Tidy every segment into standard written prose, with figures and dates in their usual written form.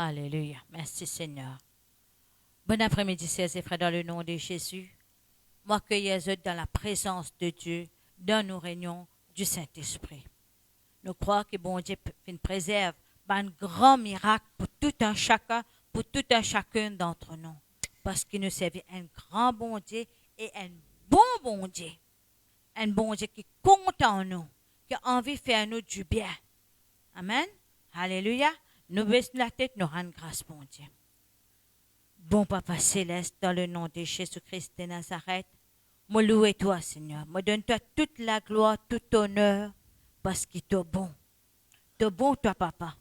Alléluia. Merci Seigneur. Bon après-midi, chers et frères, dans le nom de Jésus. Moi, cueillez dans la présence de Dieu, dans nos réunions du Saint-Esprit. Nous croyons que bon Dieu préserve un grand miracle pour tout un chacun, pour tout un chacun d'entre nous. Parce qu'il nous servait un grand bon Dieu et un bon Dieu. Un bon Dieu qui compte en nous, qui a envie de faire nous du bien. Amen. Alléluia. Nous baissons la tête, nous rendons grâce, bon Dieu. Bon Papa Céleste, dans le nom de Jésus-Christ de Nazareth, moi loue toi, Seigneur. Moi donne-toi toute la gloire, tout honneur, parce qu'il est bon. Tu es bon, toi, Papa.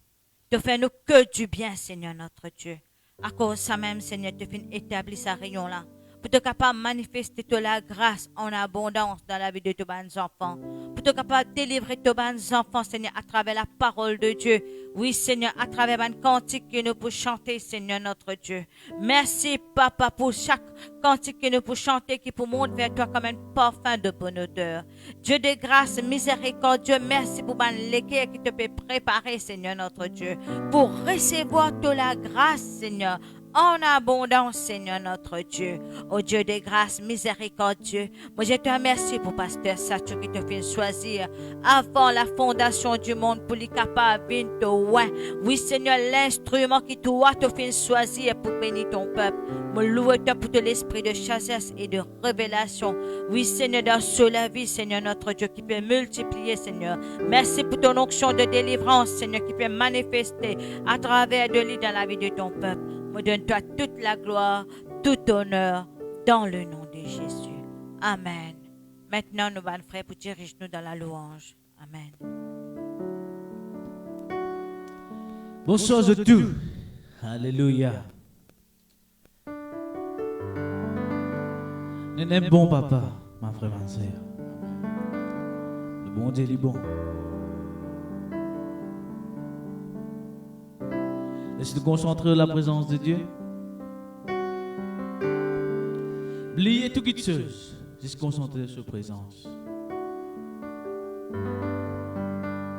Tu fais nous que du bien, Seigneur, notre Dieu. À cause de ça même, Seigneur, tu fais établir sa rayon-là. Pour être capable de manifester toute la grâce en abondance dans la vie de tes bonnes enfants. Pour être capable de délivrer tes bonnes enfants, Seigneur, à travers la parole de Dieu. Oui, Seigneur, à travers un cantique que nous pouvons chanter, Seigneur, notre Dieu. Merci, Papa, pour chaque cantique que nous pouvons chanter, qui peut monter vers toi comme un parfum de bonne odeur. Dieu de grâce, miséricordieux, merci pour l'équerre qui te peut préparer, Seigneur, notre Dieu. Pour recevoir toute la grâce, Seigneur, en abondance, Seigneur notre Dieu. Oh Dieu de grâce, miséricordieux. Moi, je te remercie pour Pasteur Sacho qui te fait choisir avant la fondation du monde pour les capables de loin. Oui, Seigneur, l'instrument qui toi te fait choisir pour bénir ton peuple. Moi, loue-toi pour tout l'esprit de chassesse et de révélation. Oui, Seigneur, dans la vie, Seigneur notre Dieu, qui peut multiplier, Seigneur. Merci pour ton onction de délivrance, Seigneur, qui peut manifester à travers de lui dans la vie de ton peuple. Me donne-toi toute la gloire, tout honneur, dans le nom de Jésus. Amen. Maintenant, nous allons frères pour diriger nous dans la louange. Amen. Bonsoir à tous. Alléluia. Nous sommes bon papa, ma frère, ma soeur. Le bon Dieu est bon. Laissez-nous concentrer la présence de Dieu. Oubliez tout qui chose. Juste concentrer sur sa présence.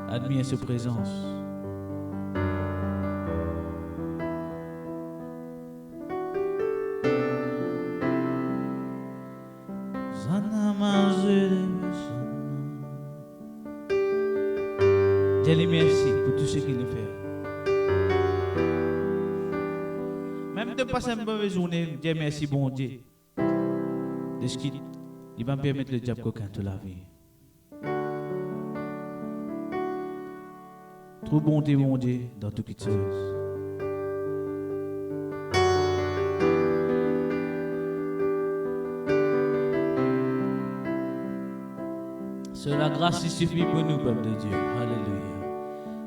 Admirez sa présence. Dieu lui merci pour tout ce qu'il a fait. Même de passer une mauvaise journée, Dieu merci bon Dieu. De ce qu'il va me permettre le diable coquin de la vie. Trop bon Dieu dans tout qui chose. Seule la grâce suffit pour nous, peuple de Dieu. Alléluia.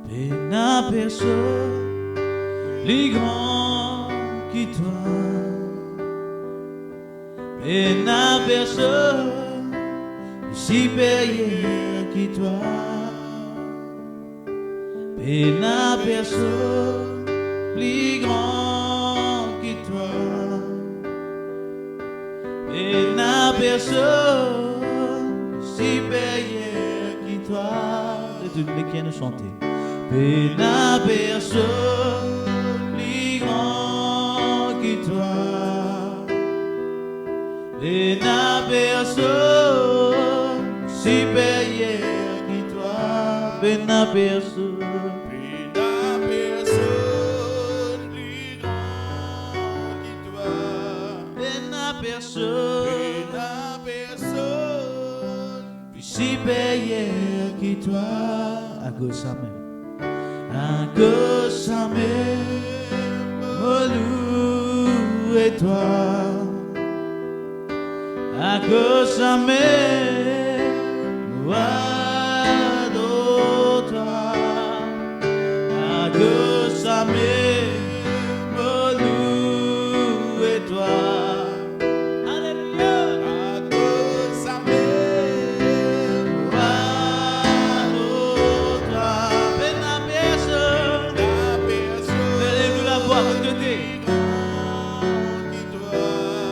Péna personne, les grands qui toi. Péna personne, supérieur qui toi. Péna personne, plus grand qui toi. Péna personne, supérieur qui toi. De toutes les qui nous chanter. Péna personne, plus grand qui toi. Péna personne, supérieur qui toi. Péna personne. Supérieur qui toi, à gauche à main, me loue et toi, à gauche à main, moi d'autre, à gauche à main, me loue et toi.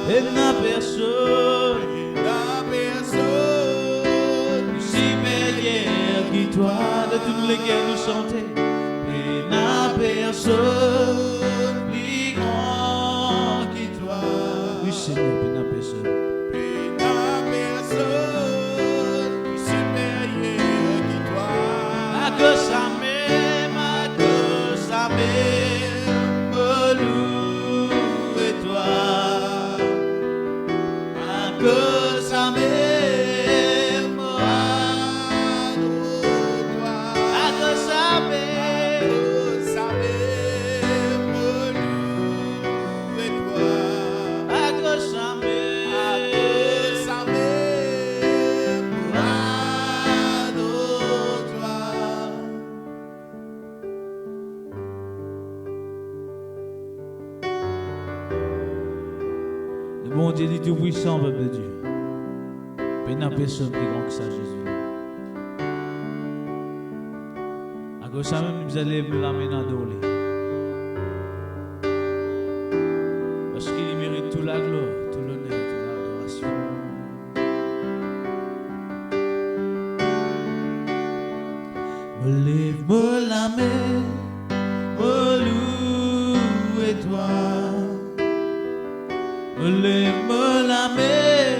Péna personne, supérieur qui toi, de toutes les guerres nous chanter. Péna personne. Seigneur, puis n'a personne. Puis n'a personne plus supérieur que toi. À cause ça même, me loue et toi. À cause ça même, Adore toi. à cause ça même, Sa même me loue et toi. à cause ça même, Sa même adore toi. le bon Dieu dit tout puissant, peuple de Dieu. Mais il n'y a personne plus grand que ça, Jésus. À cause ça même, nous allons nous l'amener à adorer. Parce qu'il mérite toute la gloire, tout l'honneur, toute l'adoration. Me lève, me la main, me loue et toi. Me lève, me la main,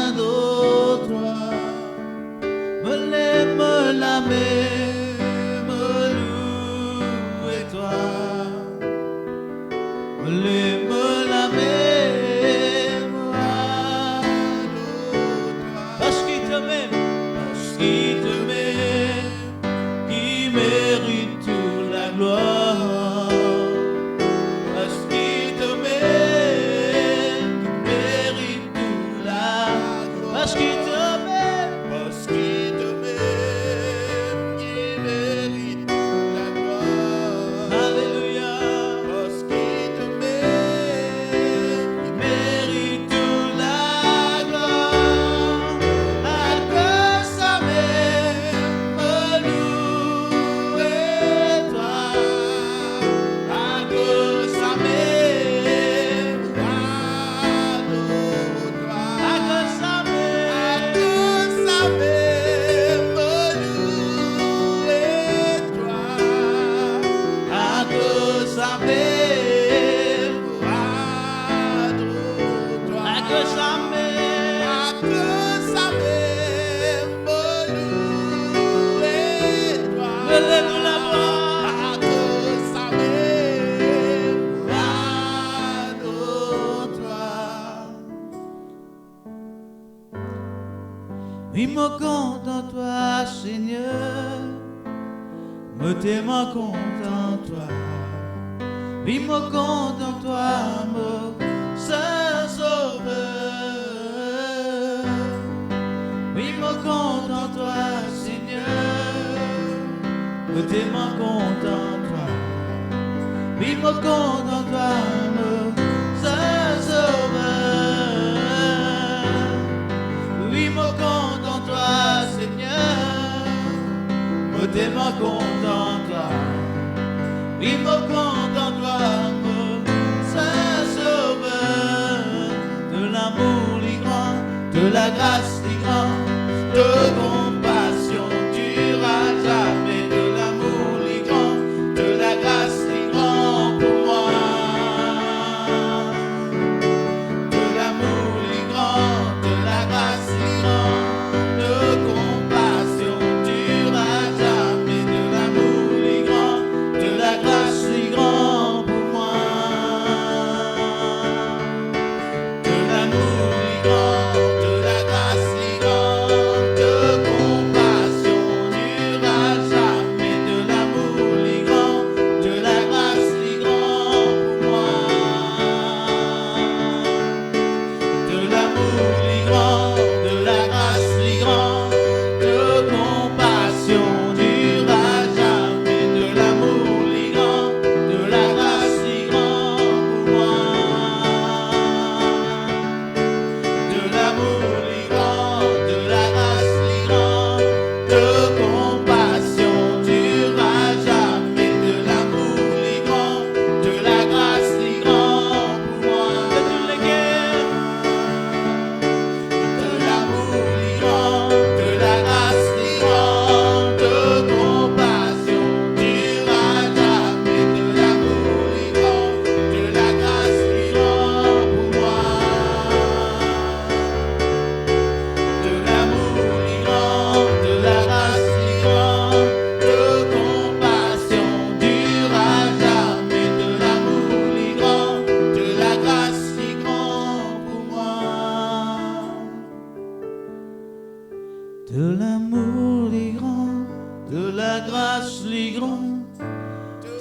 adore toi. Me lève, me la main, me loue et toi. Me lève, me la main, adore toi. Parce qu'il te m'aime, parce qu'il te m'aime, qui mérite toute la gloire. Parce qu'il te m'aime, qui mérite toute la gloire. Parce qu'il te m'aime, Parce qu'il te m'aime, il mérite la gloire. alléluia. Parce qu'il te m'aime, Il mérite toute la gloire. À cause sa même me loue et toi. À cause sa même adore toi. à cause sa même Que sa même me loue et toi. à cause sa même Adore toi. à cause sa même Que sa même me loue et toi. me lève la voix. Que sa même adore toi. Oui, me compte en toi, Seigneur. Me t'aimant compte en toi. Oui, me compte en toi, mon Saint-Sauveur. Oui, me compte en toi, Seigneur. Me t'aimant compte en toi. Oui, me compte en toi, mon Saint-Sauveur. Oui, me compte en toi, Seigneur. Me t'aimant compte en toi. Oui, me compte en toi, mon Saint-Sauveur. De l'amour les grand, de la grâce les grand, de compassion durera jamais. De l'amour les grand, de la grâce les grand pour moi. De l'amour les grand, de la grâce les grand, de compassion durera jamais. De l'amour les grand, de la grâce les grand pour moi. De l'amour les grand, De la grâce, les grands, de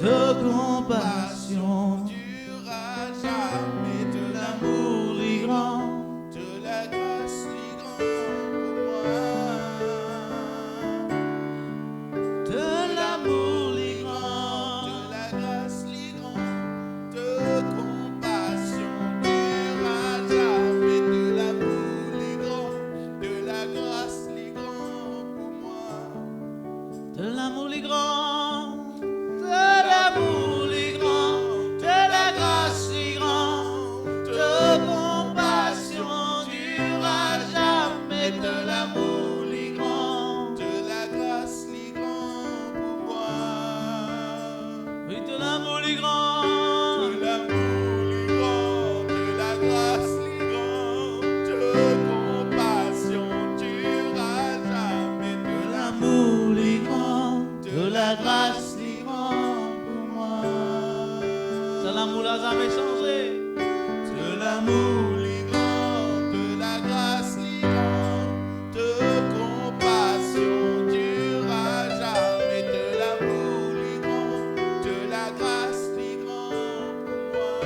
de compassion, durera jamais, de l'amour les grand, de la grâce les grands pour moi. de l'amour les grand, De la grâce les grands, de compassion durera jamais, de l'amour les grands, de la grâce les grands pour moi. de l'amour les grand, de l'amour les grand, de la grâce les grand, de compassion durera jamais, de l'amour les grand, De la grâce les grands pour moi. oui, de l'amour les grand, De l'amour les grands, de la grâce les grands, de compassion durera jamais, de l'amour les grands, de la grâce les grands pour moi. C'est l'amour n'a jamais changé. De l'amour les grands, de la grâce les grands, de compassion durera jamais, de l'amour les grands, de la grâce les grands pour moi.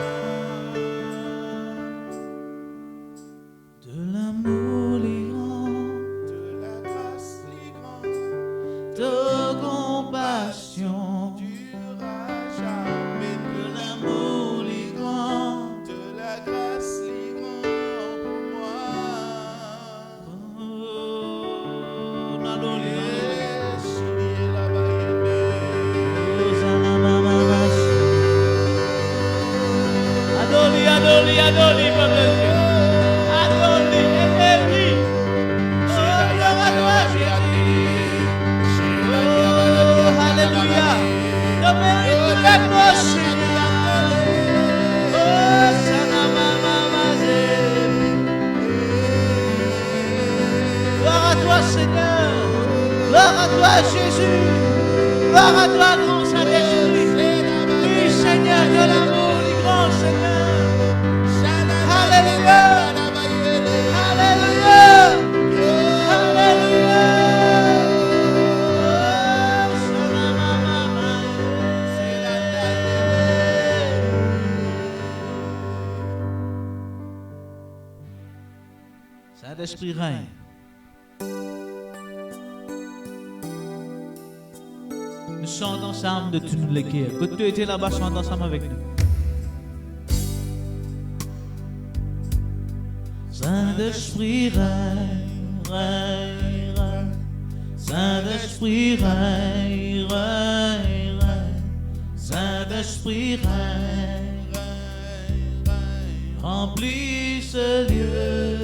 De l'amour les grands, De la grâce les grands, de compassion, durera jamais, de l'amour les grands, de la grâce les grands pour moi. oh, Nadoli, Hosanna, mama, Adoli, Adoli, Adoli, peuple de Dieu. Adoli, Élie. Oh, gloire à toi, Jésus. Oh, alléluia. Te mérite toute la gloire, Seigneur. Oh, Sana, mama, gloire à toi, Seigneur. Gloire à toi, Jésus. Gloire à toi, grand Saint-Esprit. Oui, Seigneur, de l'amour, du grand Seigneur. Alléluia. Alléluia. Alléluia. Oh, Sana, mama, Saint-Esprit règne. Nous chantons ensemble de tout le cœur. Quand tu étais là-bas, chante ensemble avec nous. Saint-Esprit règne, règne, règne. Saint-Esprit règne, règne, règne. Saint-Esprit règne, règne, règne. Remplis ce lieu.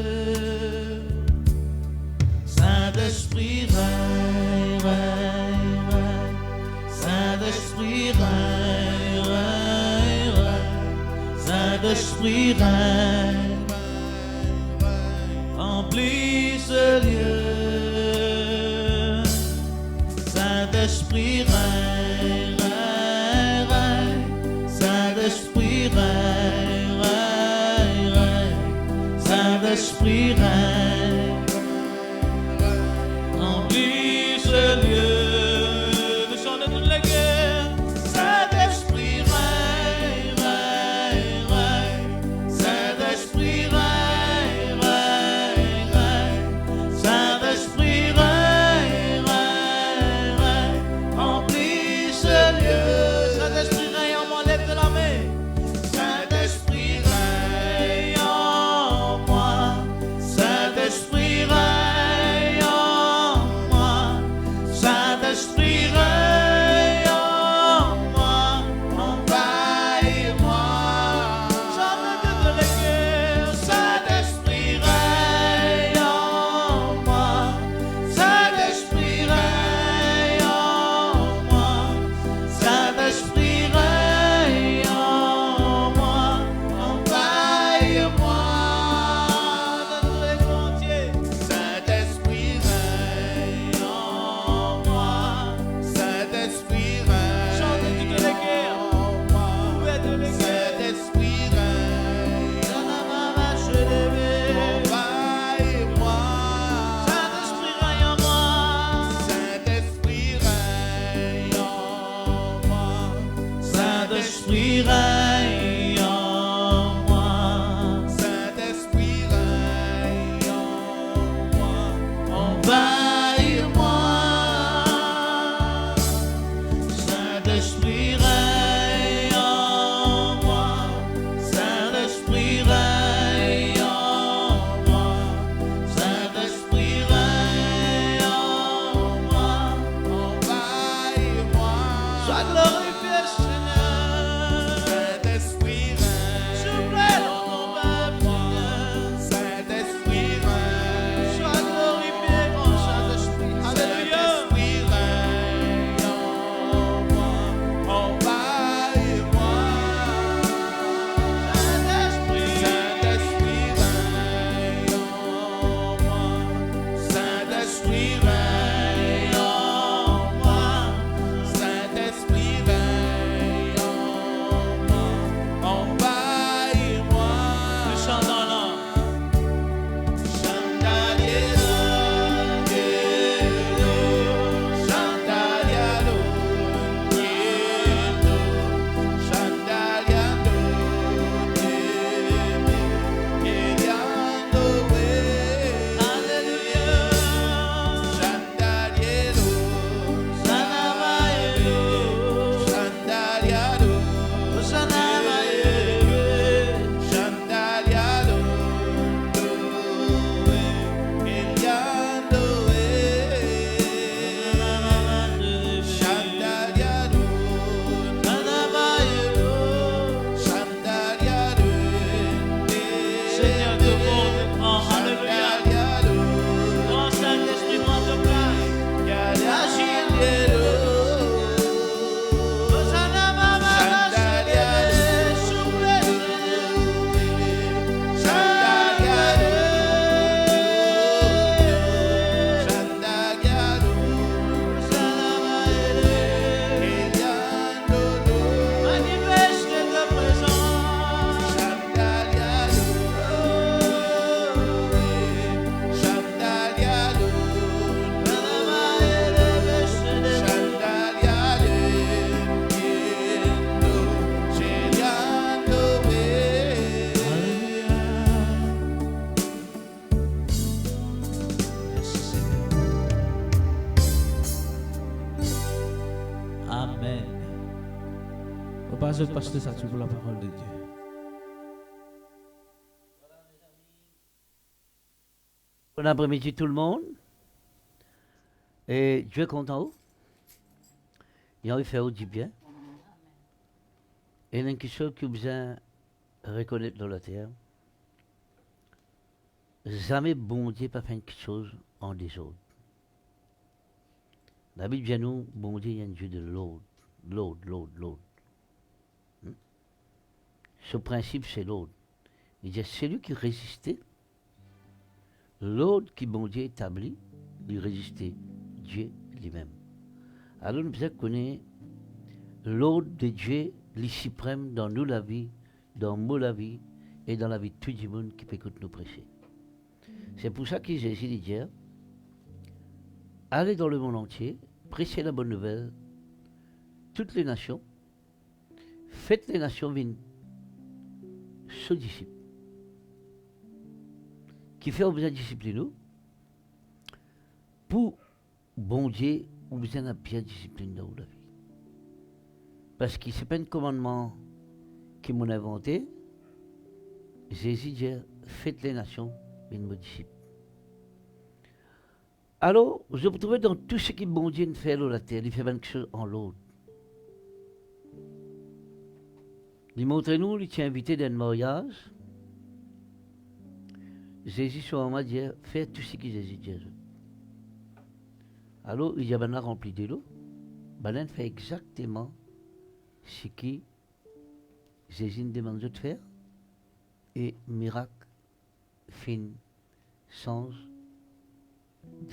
Saint-Esprit règne, règne, règne. Saint-Esprit règne, règne, règne. Saint-Esprit règne, remplis ce lieu. Saint-Esprit règne, règne, règne. Saint-Esprit règne, règne, règne. Saint-Esprit règne, remplis ce lieu. Nous chantons toutes les guerres. Saint-Esprit règne, règne, règne. Saint-Esprit règne, règne, règne. Saint-Esprit règne, règne, règne. Saint-Esprit règne en moi. Saint-Esprit règne en moi. Envahis-moi. Saint-Esprit règne en moi. Saint-Esprit règne en moi. Saint-Esprit règne en moi. Envahis-moi. Sois glorifié, Seigneur. Saint-Esprit règne Souffle dans ton peuple, Seigneur. Saint-Esprit règne. Sois glorifié, mon Saint-Esprit. Alléluia. Saint-Esprit règne en moi. Envahis-moi. Saint-Esprit. Saint-Esprit règne en moi. Saint-Esprit règne en moi. Saint-Esprit règne en moi. Envahis-moi. Nous chantons là. Seigneur, tout le monde prend. Alléluia. Grand Saint-Esprit, prends ta place. Agis en nous. Hosanna, Mama, souffle. Manifeste ta présence. Amen. Papa, je passe ça pour la parole de Dieu. Bon après-midi tout le monde. Et Dieu est content. Il a envie de faire du bien. Et il y a quelque chose que vous besoin de reconnaître dans la terre. Jamais bon Dieu pas fait quelque chose en désordre. La Bible vient nous, bon Dieu, il y a un Dieu de l'ordre. L'ordre. Ce principe, c'est l'ordre. Il dit, celui qui résistait, l'ordre qui bon Dieu établit, lui résister, Dieu lui-même. Alors nous devons connaître l'ordre de Dieu, le suprême dans nous la vie, dans nous la vie et dans la vie de tout le monde qui peut écouter nous prêcher. C'est pour ça que Jésus dit, allez dans le monde entier, prêchez la bonne nouvelle, toutes les nations, faites les nations venir ce disciple. Qui fait besoin de discipliner nous pour bon Dieu, on a besoin de bien discipliner dans la vie. Parce que ce n'est pas un commandement qui m'ont inventé. Jésus dit, faites les nations, venez me disciples. Alors, je vous trouve dans tout ce que bon Dieu fait dans la terre, il fait quelque chose en l'autre. Il montre nous, il tient invité d'un mariage. Jésus sur un moment dit, fais tout ce que Jésus dit. Alors, il y a maintenant rempli de l'eau. Ben, fait exactement ce que Jésus nous demande de faire. Et miracle, fin, sans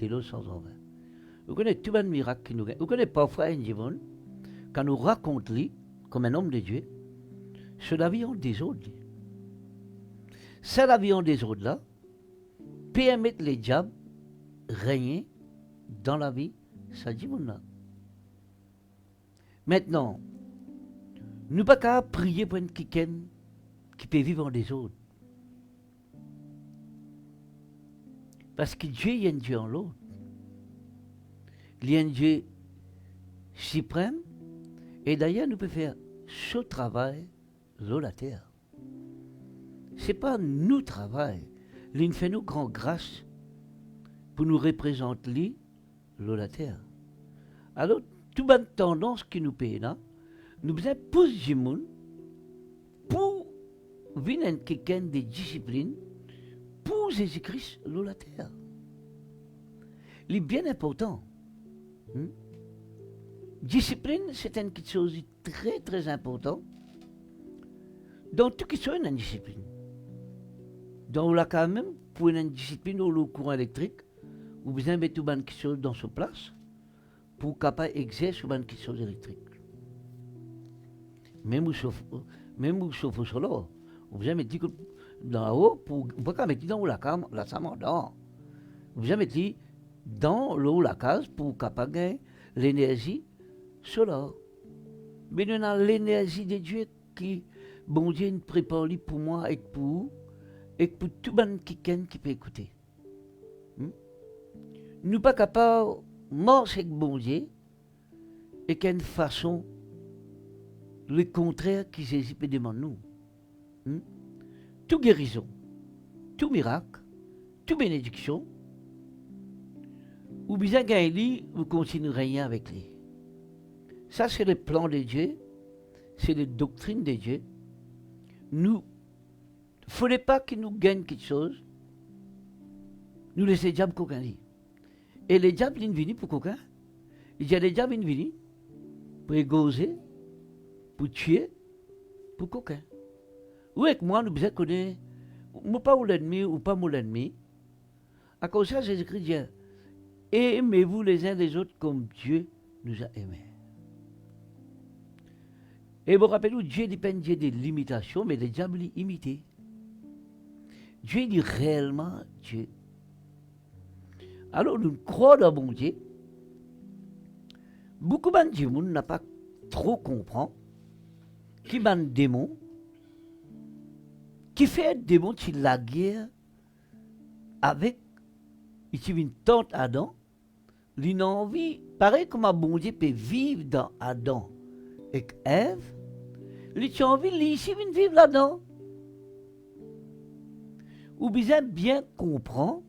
de l'eau sans envers. Vous connaissez tout le miracle qui nous gagne. Vous connaissez parfois un divin, quand nous raconte lui, comme un homme de Dieu, sur la vie en désordre. C'est la vie en désordre là, permettre les diables régner dans la vie, ça dit bon là. Maintenant, Nous pas qu'à prier pour un quelqu'un qui peut vivre en des autres. Parce que Dieu, il y a un Dieu en l'autre. Il y a un Dieu suprême. Et d'ailleurs, nous pouvons faire ce travail, l'eau, la terre. Ce n'est pas nous travail. Il fait nous grand grâce pour nous représenter l'eau, la terre. Alors, toute bonne tendance qui nous paye là, nous besoin pousser du monde pour venir quelqu'un de discipline pour Jésus-Christ, l'eau, la terre. Il est bien important. Discipline, c'est une chose très très importante. Dans tout qui soit une discipline. Dans la quand même, pour une discipline au courant électrique, vous besoin mettre tout quelque chose dans sa place pour capable exercer sur quelque chose électrique. Même au chauffe au solaire, vous besoin mettre dans l'eau pour pas mettre dans la cam, la samandant. Vous besoin mettre dans l'eau la case pour capable gagner l'énergie solaire. Mais nous avons l'énergie de Dieu qui, bon Dieu, nous prépare pour moi et pour tout le monde qui peut écouter. Nous ne sommes pas capables de marcher avec bon Dieu et qu'il y a une façon, le contraire qui Jésus peut demander nous. Toute guérison, tout miracle, toute bénédiction, ou bien gagner, vous continuerez rien avec lui. Ça, c'est le plan de Dieu, c'est les doctrines de Dieu. Nous, il ne faudrait pas qu'il nous gagne quelque chose, nous laisser le diable qu'aucun dit. Et le diable, il vient pour qu'aucun. Il y a des diables, il vient pour égauser, pour tuer, pour qu'aucun. Ou avec moi, nous besoin connaître, moi pas l'ennemi ou pas mon ennemi. À cause de ça, Jésus-Christ dit, aimez-vous les uns les autres comme Dieu nous a aimés. Et vous rappelez-vous, Dieu n'est pas un Dieu de l'imitation, mais le diable est imité. Dieu dit réellement Dieu. Alors nous croyons dans bon Dieu. Beaucoup de gens n'ont pas trop compris qui est un démon, qui fait un démon qui la guerre avec, une tante Adam, il a envie, pareil comme un bon Dieu peut vivre dans Adam et Ève, il a envie de vivre là-dedans. Ou bien comprendre,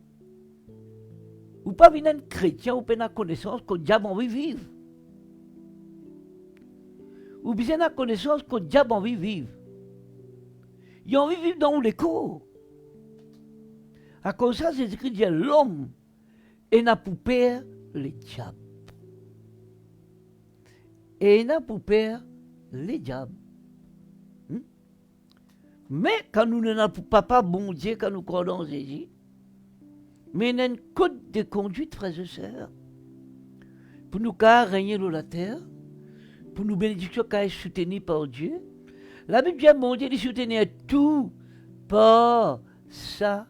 ou pas venir un chrétien, ou pas la connaissance que le diable a envie de vivre. Ou bien la connaissance que le diable a envie de vivre. Il a envie de vivre dans l'écho. À cause de ça, Jésus-Christ dit l'homme et n'a pour père le diable. Et n'a pour père le diable. Mais quand nous n'avons pas papa, bon Dieu, quand nous croyons en Jésus, mais il y a un code de conduite, frères et sœurs, pour nous régner sur la terre, pour nous bénédictions qui est soutenue par Dieu. La Bible dit, mon Dieu, il soutenir tout par sa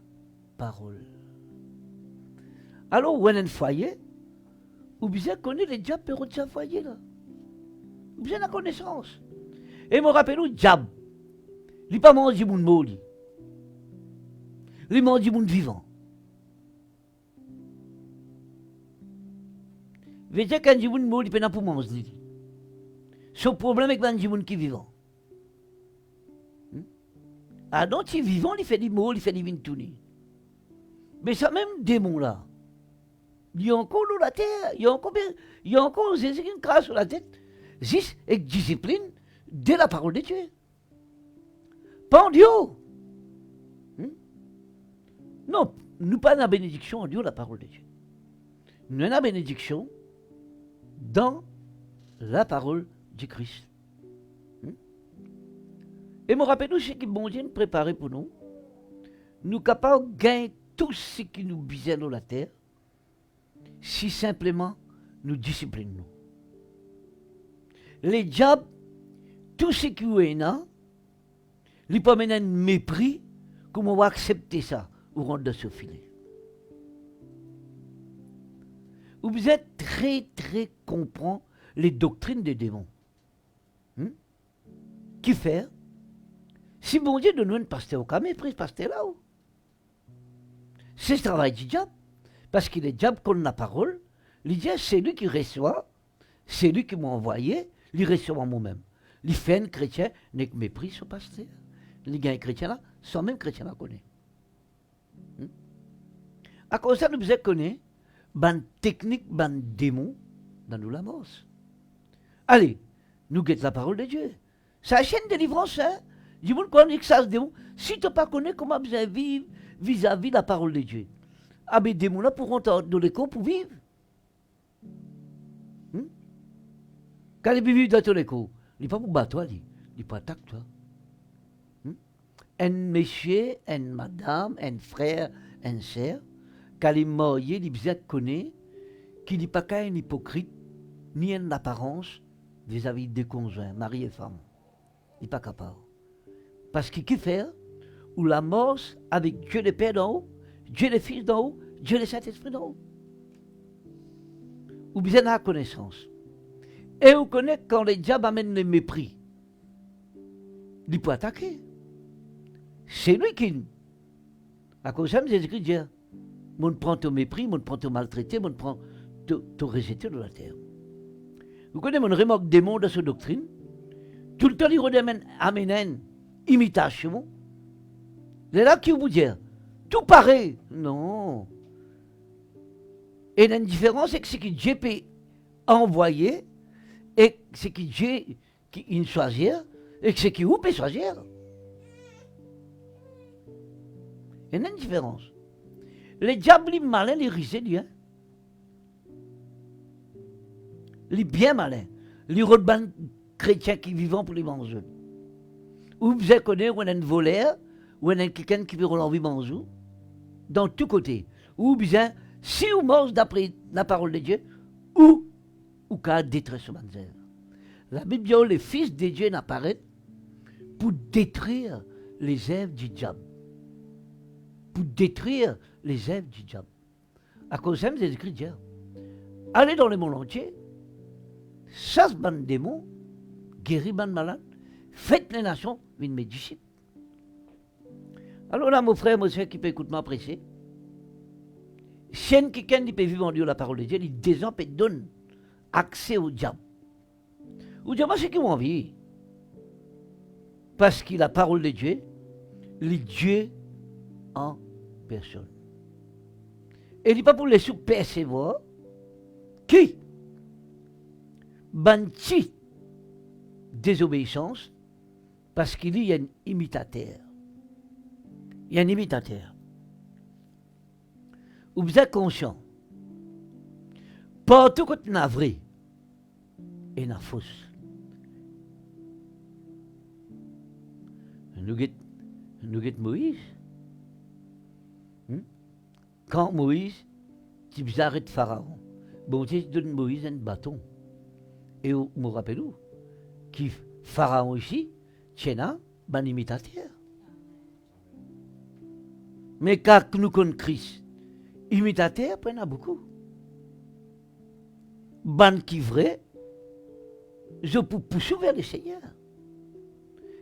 parole. Alors, où est un foyer, ou bien connaître le diable pour sa foyer là. Ou bien la connaissance. Et me rappelle, le diable. Il n'a pas mangé mon mot. Il mange mon vivant. Vous voyez, quand il dit mon mot, il ne peut pas manger. Son problème est quand il dit qui est vivant. Ah donc, il est vivant, il fait des mots, il fait des vintouni. Mais ça même démon là, il y a encore dans la terre, il y a encore Jésus qui crache sur la tête, juste avec discipline de la parole de Dieu. Pas en Dieu. Non, nous pas dans la bénédiction en Dieu, la parole de Dieu. Nous avons la bénédiction dans la parole du Christ. Et me rappelle-nous ce que bon Dieu nous préparé pour nous. Nous sommes capables de gagner tout ce qui nous bisait dans la terre, si simplement nous disciplinons. Les diables, tout ce qui est là, ils peuvent mener un mépris, comment on va accepter ça, ou rendre de ce filet. Vous êtes très, très comprend les doctrines des démons. qui fait? Si bon Dieu donne un pasteur, quand méprise pasteur là-haut. C'est ce travail du diable. Parce qu'il est diable qu'on la parole. Il dit, c'est lui qui reçoit, c'est lui qui m'a envoyé, il reçoit moi-même. Il fait un chrétien, n'est que mépris son pasteur. Il gagne un chrétien là, sans même chrétien la connaît. À cause de ça, nous devons connaître une technique, un démon dans nous la mort. Allez, nous guettons la parole de Dieu. C'est la chaîne de délivrance, hein. Du monde connaît que ça se démon. Si tu ne connais pas comment vous vivre vis-à-vis de la parole de Dieu, ah ben, des démons là pourront dans l'école pour vivre. Quand ils vivent dans ton école, il n'est pas pour battre toi, il n'est pas attaquer toi. Un monsieur, une madame, un frère, une sœur, quand il est marié, il besoin de connaître qu'il n'est pas qu'un hypocrite, ni une apparence vis-à-vis des conjoints, mari et femme. Il n'est pas capable. Parce qu'il fait, ou la mort avec Dieu le Père d'en haut, Dieu le Fils d'en haut, Dieu le Saint-Esprit d'en haut. Ou bien la connaissance. Et on connaît quand les diables amènent le mépris. Il peut attaquer. C'est lui qui. À cause de ça, Jésus-Christ dit, on prend ton mépris, on prend ton maltraité, on prend ton rejeté de la terre. Vous connaissez mon remorque démon de cette doctrine? Tout le temps, il amène une imitation. C'est là qui vous dit, tout pareil. Non. Et la différence, c'est que ce que Dieu peut envoyer, et ce que Dieu qui choisir, et ce que vous peut choisir. Il y a une différence. Les diables, les malins, les risés, Dieu. Les bien malins. Les rodbans chrétiens qui vivent pour les manger. Ou vous avez connu, ou un voleur, ou un quelqu'un qui veut l'envie manger. Dans tous côtés. Ou bien, si vous mangez d'après la parole de Dieu, ou qu'à détruire manzelle. La Bible dit que les fils de Dieu n'apparaissent pour détruire les œuvres du diable. Pour détruire les œuvres du diable. À cause de ça, Jésus-Christ dit, allez dans le monde entier, chasse ban démons, guéris ban malades, faites les nations, une mes disciples. Alors là, mon frère, mon soeur qui peut écouter ma prêcher, si quelqu'un qui peut vivre en Dieu la parole de Dieu, il désormais donne accès au diable. Au diable, c'est qui ont envie. Parce que la parole de Dieu, le Dieu en personne. Et il n'est pas pour les sous-percevoir qui banti désobéissance parce qu'il y a un imitateur. Il y a un imitateur. Vous êtes conscient. Partout que tu n'as vrai et n'a fausse. Nous guettons Moïse. Quand Moïse, tu arrêtes Pharaon, bon Dieu donne Moïse un bâton. Et vous me rappelez qui Pharaon ici, tient un imitateur. Mais quand nous connaissons Christ, imitateur, il y en a beaucoup. Ban qui vrai, je peux pousser vers le Seigneur.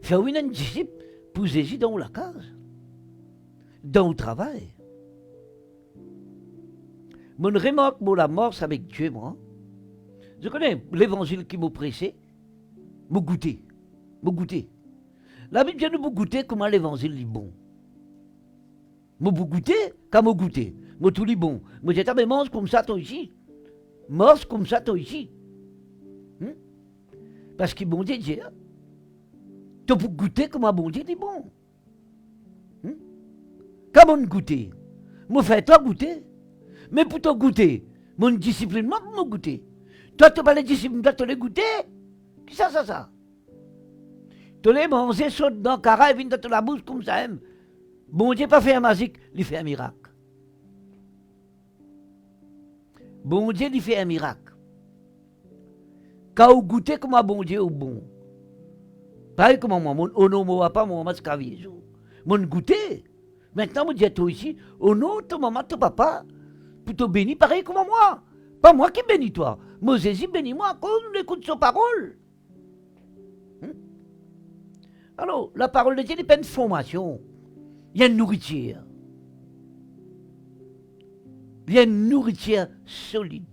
Faire un disciple pour Jésus dans la case, dans le travail. Mon remarque pour la mort, c'est avec Dieu, moi. Je connais l'évangile qui m'a pressé, m'a goûté. La Bible dit nous goûter comment l'évangile est bon. M'a goûté, quand m'a goûté. M'a tout est bon. M'a dit, mais mange comme ça, toi ici. Mange comme ça, toi ici. Parce que bon Dieu dit, tu peux goûter comment bon Dieu est bon. Quand on goûter, moi fais toi goûter. Mais pour te goûter, mon discipline, moi pour me goûter. Toi, tu n'as pas les disciplines, toi, tu les goûter. Qui ça? Tu les manger, saute dans le carré, viens dans la bouche comme ça. Bon Dieu pas fait un magique, il fait un miracle. Bon Dieu, il fait un miracle. Quand vous goûtez comme un bon Dieu au bon. Pareil comme moi, mon nom ne pas mon mascavier. Mon goûter. Maintenant, mon Dieu, toi ici, au nom de ton maman, ton papa, pour te bénir, pareil comme moi. Pas moi qui bénis toi. Moi, Jésus bénis moi, quand on écoute sa parole. Alors, la parole de Dieu n'est pas une formation. Il y a une nourriture. Il y a une nourriture solide,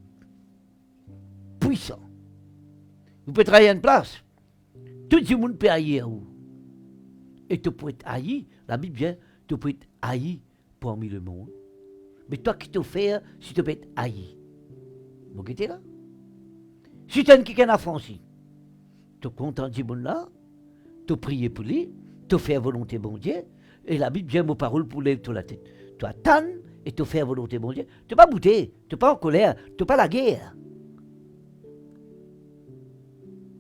puissante. Vous pouvez travailler à une place. Tout le monde peut haïr vous. Et tu peux être haï, la Bible dit, tu peux être haï parmi le monde. Mais toi qui te fais, si tu peux être haï. Vous êtes là? Si tu as quelqu'un à Francis, tu es content du monde là, tu pries pour lui, tu fais la volonté de bon Dieu, et la Bible dit vos paroles pour lever la tête. Tu attends et tu fais la volonté de bon Dieu. Tu n'es pas bouté, tu n'es pas en colère, tu n'es pas la guerre.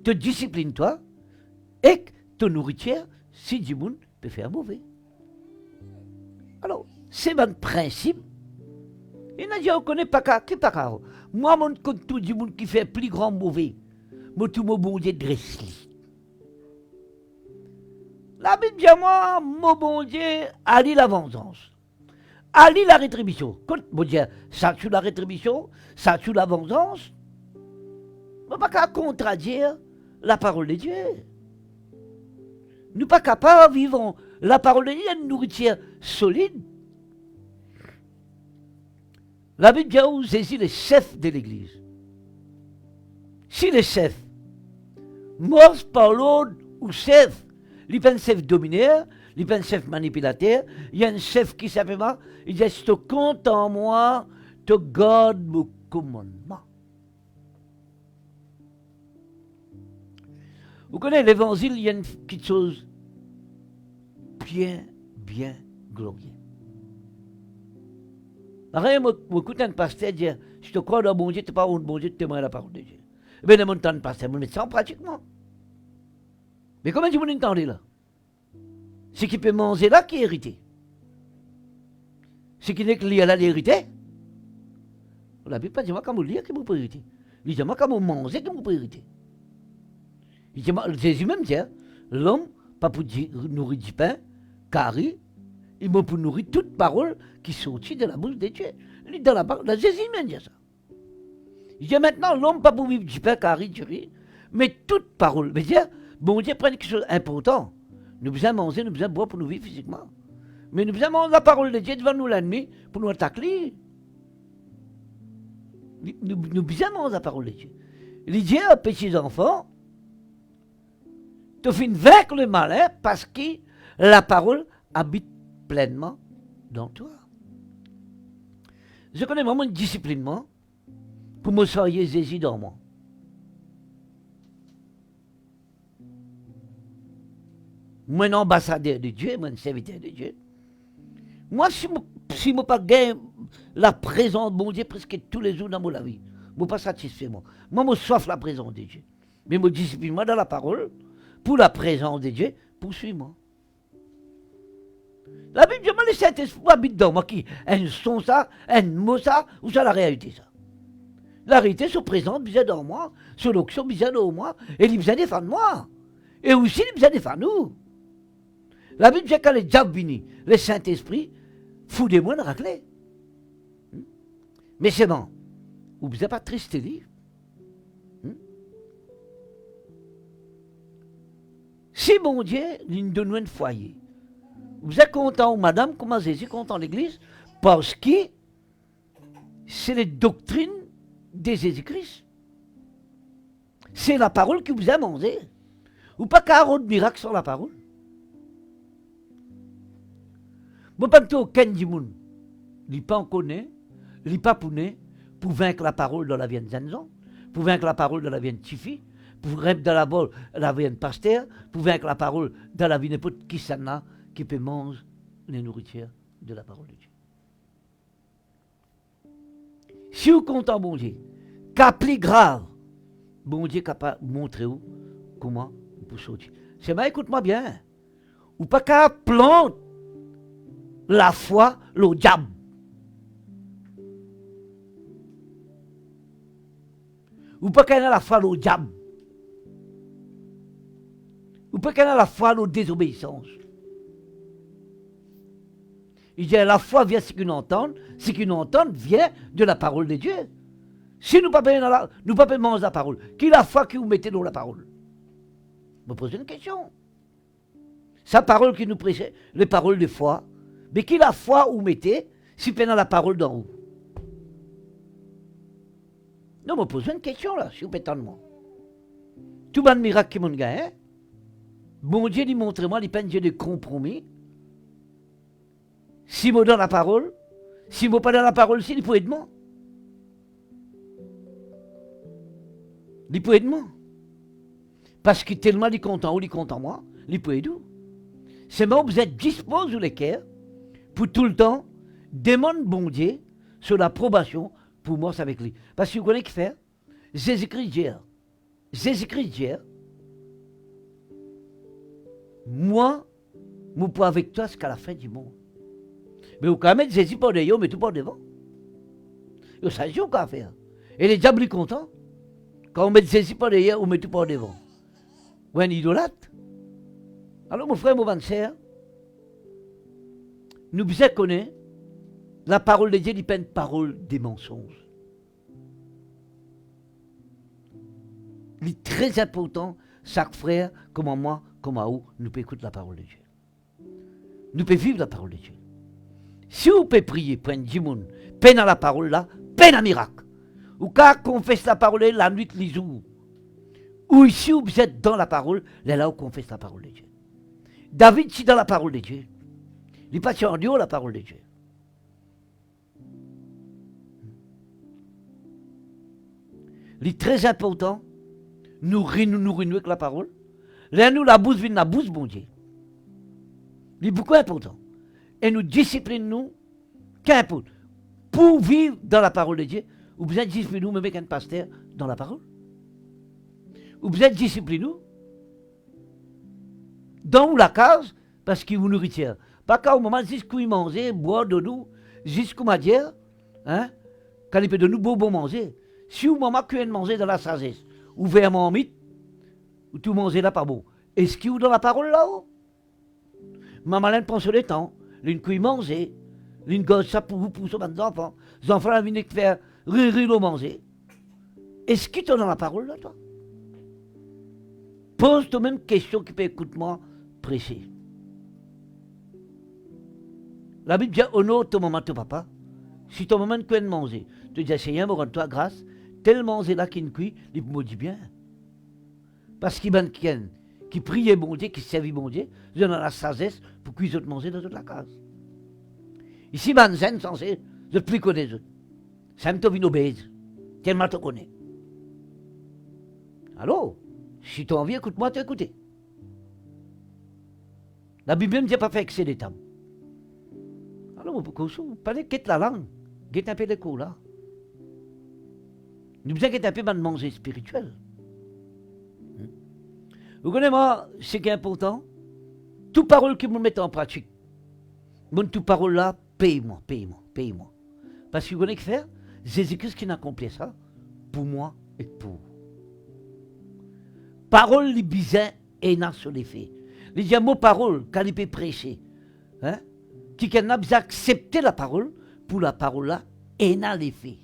Tu disciplines toi et ton nourriture, si du monde peut faire mauvais. Alors, c'est mon principe. Il n'a dit, on ne connaît pas qu'à, qui pas qu'à. Moi, mon compte tout du monde qui fait plus grand mauvais. Moi, tout mon bon Dieu dresse-lui. La Bible dit, moi, mon bon Dieu, allie la vengeance. Allie la rétribution. Quand mon Dieu, ça tue la rétribution, ça tue la vengeance. On ne pas qu'à contradire la parole de Dieu. Nous ne sommes pas capables de vivre la parole de Dieu, une nourriture solide. La Bible dit où c'est le chef de l'Église. Si le chef, mort par l'autre ou chef, il n'y a pas un chef dominateur, il n'y a pas un chef manipulateur, il y a un chef qui simplement, il dit, si tu comptes en moi, tu gardes mon commandement. Vous connaissez l'évangile, il y a une petite chose bien glorieuse. Rien, moi, écoute un pasteur dire, si tu crois dans bon Dieu, tu n'es pas un bon Dieu, tu témoignes la parole de Dieu. Eh bien, mon temps de pasteur, je mets ça en pratiquement. Mais comment tu vous entendez là? Ce qui peut manger là, qui est hérité. Ce qui n'est que lié là, l'hérité. La Bible pas dit, moi, quand vous lire, que vous pouvez hériter. Il dit, moi, quand vous mangez, que vous pouvez hériter. Il dit, Jésus même dit, l'homme, pas pour nourrir du pain, car il m'a pour nourrir toute parole qui sortit de la bouche de Dieu. Dans la parole, Jésus même dit ça. Il dit maintenant, l'homme pas pour vivre du pain, car du riz, mais toute parole. Mais dire, bon Dieu prend quelque chose d'important. Nous besoin manger, nous besoin boire pour nous vivre physiquement. Mais nous besoin manger la parole de Dieu devant nous la nuit pour nous attaquer. Nous besoin manger la parole de Dieu. Il dit aux petits enfants, tu finis vaincre le malin parce que la parole habite pleinement dans toi. Je connais vraiment une disciplinement pour me soigner Jésus dans moi. Moi, un ambassadeur de Dieu, moi, un serviteur de Dieu. Moi, si je n'ai pas gagné la présence de mon Dieu presque tous les jours dans ma vie, je ne suis pas satisfait. Moi, je soif la présence de Dieu. Mais je discipline moi dans la parole pour la présence de Dieu, poursuis-moi. La Bible dit, le Saint-Esprit habite dans moi qui un son ça, un mot ça, ou ça la réalité ça. La réalité se présente bien dans moi, sur l'onction bien dans moi, et il besoin défendre moi. Et aussi il besoin défendre nous. La Bible dit quand le diable vient, le Saint-Esprit fout des mots de racler. Mais c'est bon. Vous n'êtes pas triste livre. Si mon Dieu nous donne un foyer, vous êtes content, madame, comment Jésus est content l'église? Parce que c'est les doctrines de Jésus-Christ. C'est la parole qui vous a mangé. Ou pas qu'à un miracle sur la parole. Moi, pas que aucun du monde, il n'est pas en connaît, il n'est pas pour vaincre la parole dans la vie de Zanzan, pour vaincre la parole dans la vie de Tifi, pour vaincre dans la vie de pasteur, pour vaincre la parole dans la vie de n'importe qui s'en a, qui peut manger les nourritures de la parole de Dieu. Si vous comptez bon Dieu, qu'à plus grave, bon Dieu est capable de montrer comment vous pouvez sortir. C'est mal, écoute-moi bien. Ou pas qu'à planter la foi, le diable. Ou pas qu'à la foi, le diable. Ou pas qu'à la foi, la désobéissance. Il dit la foi vient ce qu'on entend vient de la parole de Dieu. Si nous ne pouvons pas manger la parole, qui est la foi que vous mettez dans la parole? Je me pose une question. sa parole qui nous prêchait, les paroles de foi. Mais qui la foi ou mettez, si pendant la parole d'en haut? Non, me pose une question là, si vous pétendement. Tout le miracle qui m'ont gagné, bon Dieu lui montre-moi, il peine Dieu de compromis. Si je donne la parole, si je pas dans la parole, si il peut aider moi. Il peut aider moi. Parce que tellement il est content ou il est content moi, il peut aider. C'est moi vous êtes disposés ou les cœurs pour tout le temps demander bon Dieu sur l'approbation pour moi avec lui. Parce que vous connaissez qui fait Jésus-Christ hier. Jésus-Christ hier. Moi, je peux avec toi jusqu'à la fin du monde. Mais vous quand même Jésus pas derrière, mais tout pas devant. Vous savez ce qu'on va faire. Et les diables sont contents. Quand on met Jésus pas derrière, on met tout pas devant. Ou un idolâtre. Alors mon frère, mon sœur, nous devons connaître la parole de Dieu n'est pas une parole des mensonges. Il est très important, chaque frère, comme moi, comme à vous, nous pouvons écouter la parole de Dieu. Nous pouvons vivre la parole de Dieu. Si vous pouvez prier, prendre 10 personnes, peine à la parole là, peine à miracle. Ou quand on confesse la parole la nuit, les jours. Ou ici, vous êtes dans la parole, là où on confesse la parole de Dieu. David, c'est dans la parole de Dieu. Il n'est pas en dehors de la parole de Dieu. Il est très important, nous renouer avec la parole. Là, nous, la bouche vient la bouche, bon Dieu. Il est beaucoup important. Et nous discipline nous, qu'importe. Pour vivre dans la parole de Dieu, vous êtes discipliné nous, même avec un pasteur, dans la parole. Vous êtes discipliné nous, dans la case, parce qu'il vous nourrit. Pas qu'au moment jusqu'où il mange, boire de nous, jusqu'où m'a dit, hein, quand il peut de nous bon manger. Si vous maman que manger dans la sagesse, ou vers mon mythe, ou tout manger là pas bon. Est-ce qu'il vous dans la parole là-haut? Maman elle prend sur le temps, l'une couille manger, l'une gosse ça pour vous pousser les enfants. Les enfants là viennent faire rire manger. Est-ce qu'il te dans la parole là toi? Pose toi même question qui peut écouter moi prêcher. La Bible dit honore ton maman, ton papa. Si ton maman ne manger, tu dis Seigneur, me rends-toi grâce. Tel manger là qui ne cuit, il me dit bien. Parce qu'il y a qui prie bon Dieu, qui servit bon Dieu, ils ont la sagesse pour qu'ils autres manger dans toute la case. Ici, ben zen censé, je ne plus connais eux. Ça me tombe obèse, tellement te connais. Alors, si tu as envie, écoute-moi, tu écoutes. La Bible ne dit pas faire excès des temps. Alors, vous parlez de la langue, guette un peu de cours là. Nous besoin un peu de manger spirituel. Vous connaissez moi, ce qui est important, toute parole que vous mettez en pratique, toute parole là, paye-moi. Parce que vous connaissez que faire, Jésus-Christ qui n'a accompli ça, pour moi et pour vous. Parole les bizarres et n'a sur les faits. Les gens mots parole, quand il peut prêcher, hein, qui n'a pas accepté la parole, pour la parole là, et n'a les faits.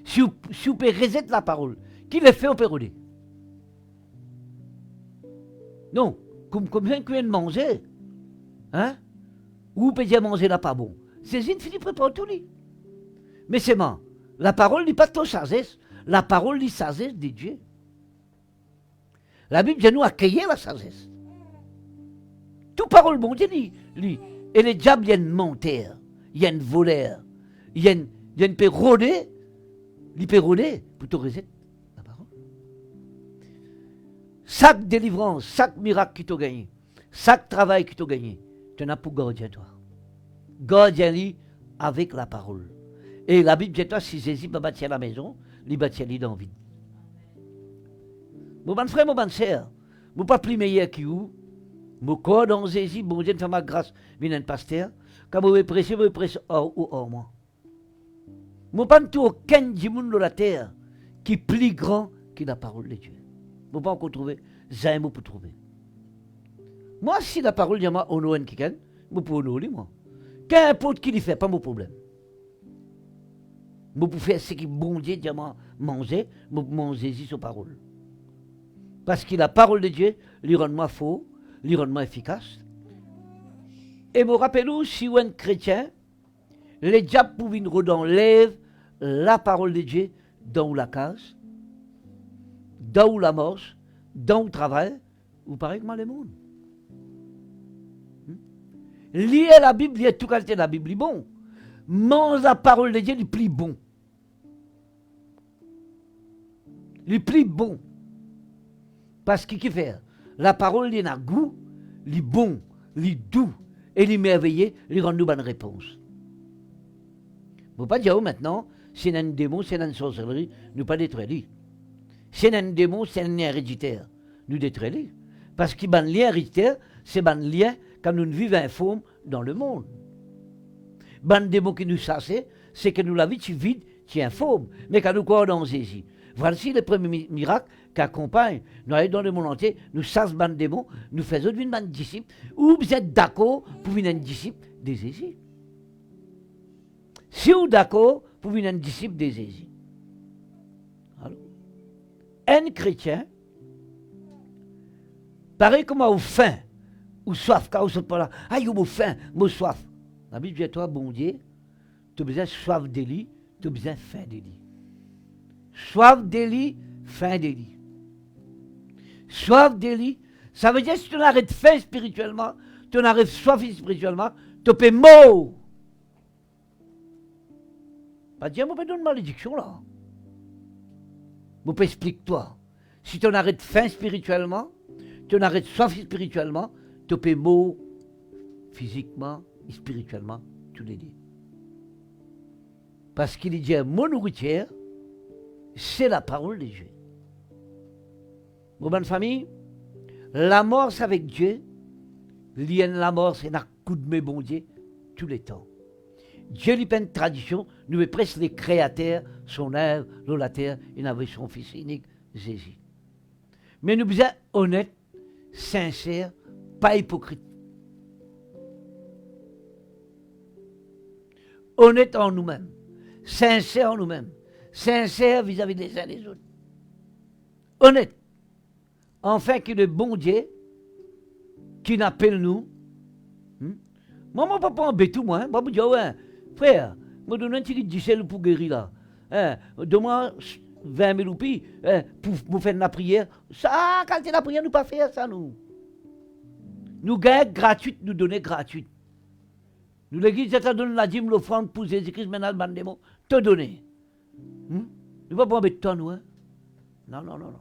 Si vous pouvez rejeter la parole, qui le fait, on peut redire. Non, comme bien que de manger, hein, ou vous pouvez dire manger là pas bon. C'est une fille qui prépare tout lui. Mais c'est moi, la parole n'est pas ton sagesse, la parole est sagesse de Dieu. La Bible dit nous accueillir la sagesse. Toute parole bon Dieu, lui. Et les diables, il y a une menteur, il y a une voleur, il y a une peut rôder. Il peut rôder pour te rejeter la parole. Chaque délivrance, chaque miracle qui t'a gagné, chaque travail qui t'a gagné, tu en as pour gardien toi. Gardien lui avec la parole. Et la Bible dit toi, si Jésus va bâtir la maison, il bâtit dans le vide. Mon bon frère, mon bonne sœur, je ne suis pas plus meilleur que vous. Je corps dans Jésus, bon Dieu, fait ma grâce, vient un pasteur. Quand vous prêchez hors ou hors moi. Je ne pas tout aucun du monde de la terre qui est plus grand que la parole de Dieu. Je ne pas encore trouver, j'ai un mot pour trouver. Moi, si la parole de moi, on a un qui je peux honorer moi. Qu'importe qui le fait, pas mon problème. Je peux faire ce que bon Dieu dit manger, je peux manger sa parole. Parce que la parole de Dieu, lui rend moi faux, l'environnement efficace. Et me rappelle si un chrétien, les diables pouvaient redonner la parole de Dieu dans la case, dans la marche, dans le travail, ou pareil que le monde. Lire la Bible, lire tout qualité de la Bible, est bon. Mange la parole de Dieu, il est plus bon. Il est plus bon. Parce qu'il fait la parole, il a goût, il est bon, il est doux, et il est merveilleux, il rend nous bonne réponse. Ne faut pas dire maintenant, c'est un démon, c'est une sorcellerie, nous pas détruire. C'est un démon, c'est un lien héréditaire, nous détruire. Parce que le lien héréditaire, c'est un lien quand nous vivons informes dans le monde. Le démon qui nous chasse, c'est que nous la vie, tu vide, tu es informe. Mais quand nous croyons dans Jésus, voici le premier miracle qui accompagne. Nous allons dans le monde entier, nous chassons les démons, nous faisons une bande disciples. Ou vous êtes d'accord pour venir un disciple de Jésus? Si vous êtes d'accord pour venir un disciple de Jésus. Alors, un chrétien, pareil comme au faim, ou soif, quand vous êtes pas là, ah, vous avez faim, vous soif. La Bible dit, toi, bon Dieu, tu as besoin de soif de lui, tu as besoin de faim de lui. Soif de lui, faim de lui. Soif de lui, ça veut dire que si tu n'arrêtes faim spirituellement, tu n'arrêtes soif spirituellement, tu peux mourir. Pas dire, je peux donner une malédiction là. Je peux expliquer toi. Si tu n'arrêtes faim spirituellement, tu n'arrêtes soif spirituellement, tu peux mourir physiquement et spirituellement, tous les deux. Parce qu'il dit, mon nourriture, c'est la parole de Dieu. Mon bonne famille, la mort, c'est avec Dieu. La mort, c'est un coup de mes bon Dieu, tous les temps. Dieu lui peine tradition, nous est presque les créateurs, son œuvre, la terre, il avait son fils unique, Jésus. Mais nous sommes honnêtes, sincères, pas hypocrites. Honnêtes en nous-mêmes, sincères en nous-mêmes, sincères vis-à-vis des uns des autres. Honnêtes. Enfin, que le bon Dieu, qui n'appelle nous, moi, je ne peux pas embêter moi. Je vais dire, ouais, frère, je donne un petit 10 000 pour guérir là. Donne-moi 20 000 roupies pour faire la prière. Ça, quand c'est la prière, nous ne pas faire ça, nous. Nous gagnons gratuite, nous donnons gratuite. Nous, l'église, ça donne la dîme, l'offrande pour Jésus-Christ, maintenant, le bandémon, te donner. Nous ne pouvons pas embêter toi, nous. Hein? Non, non, non, non.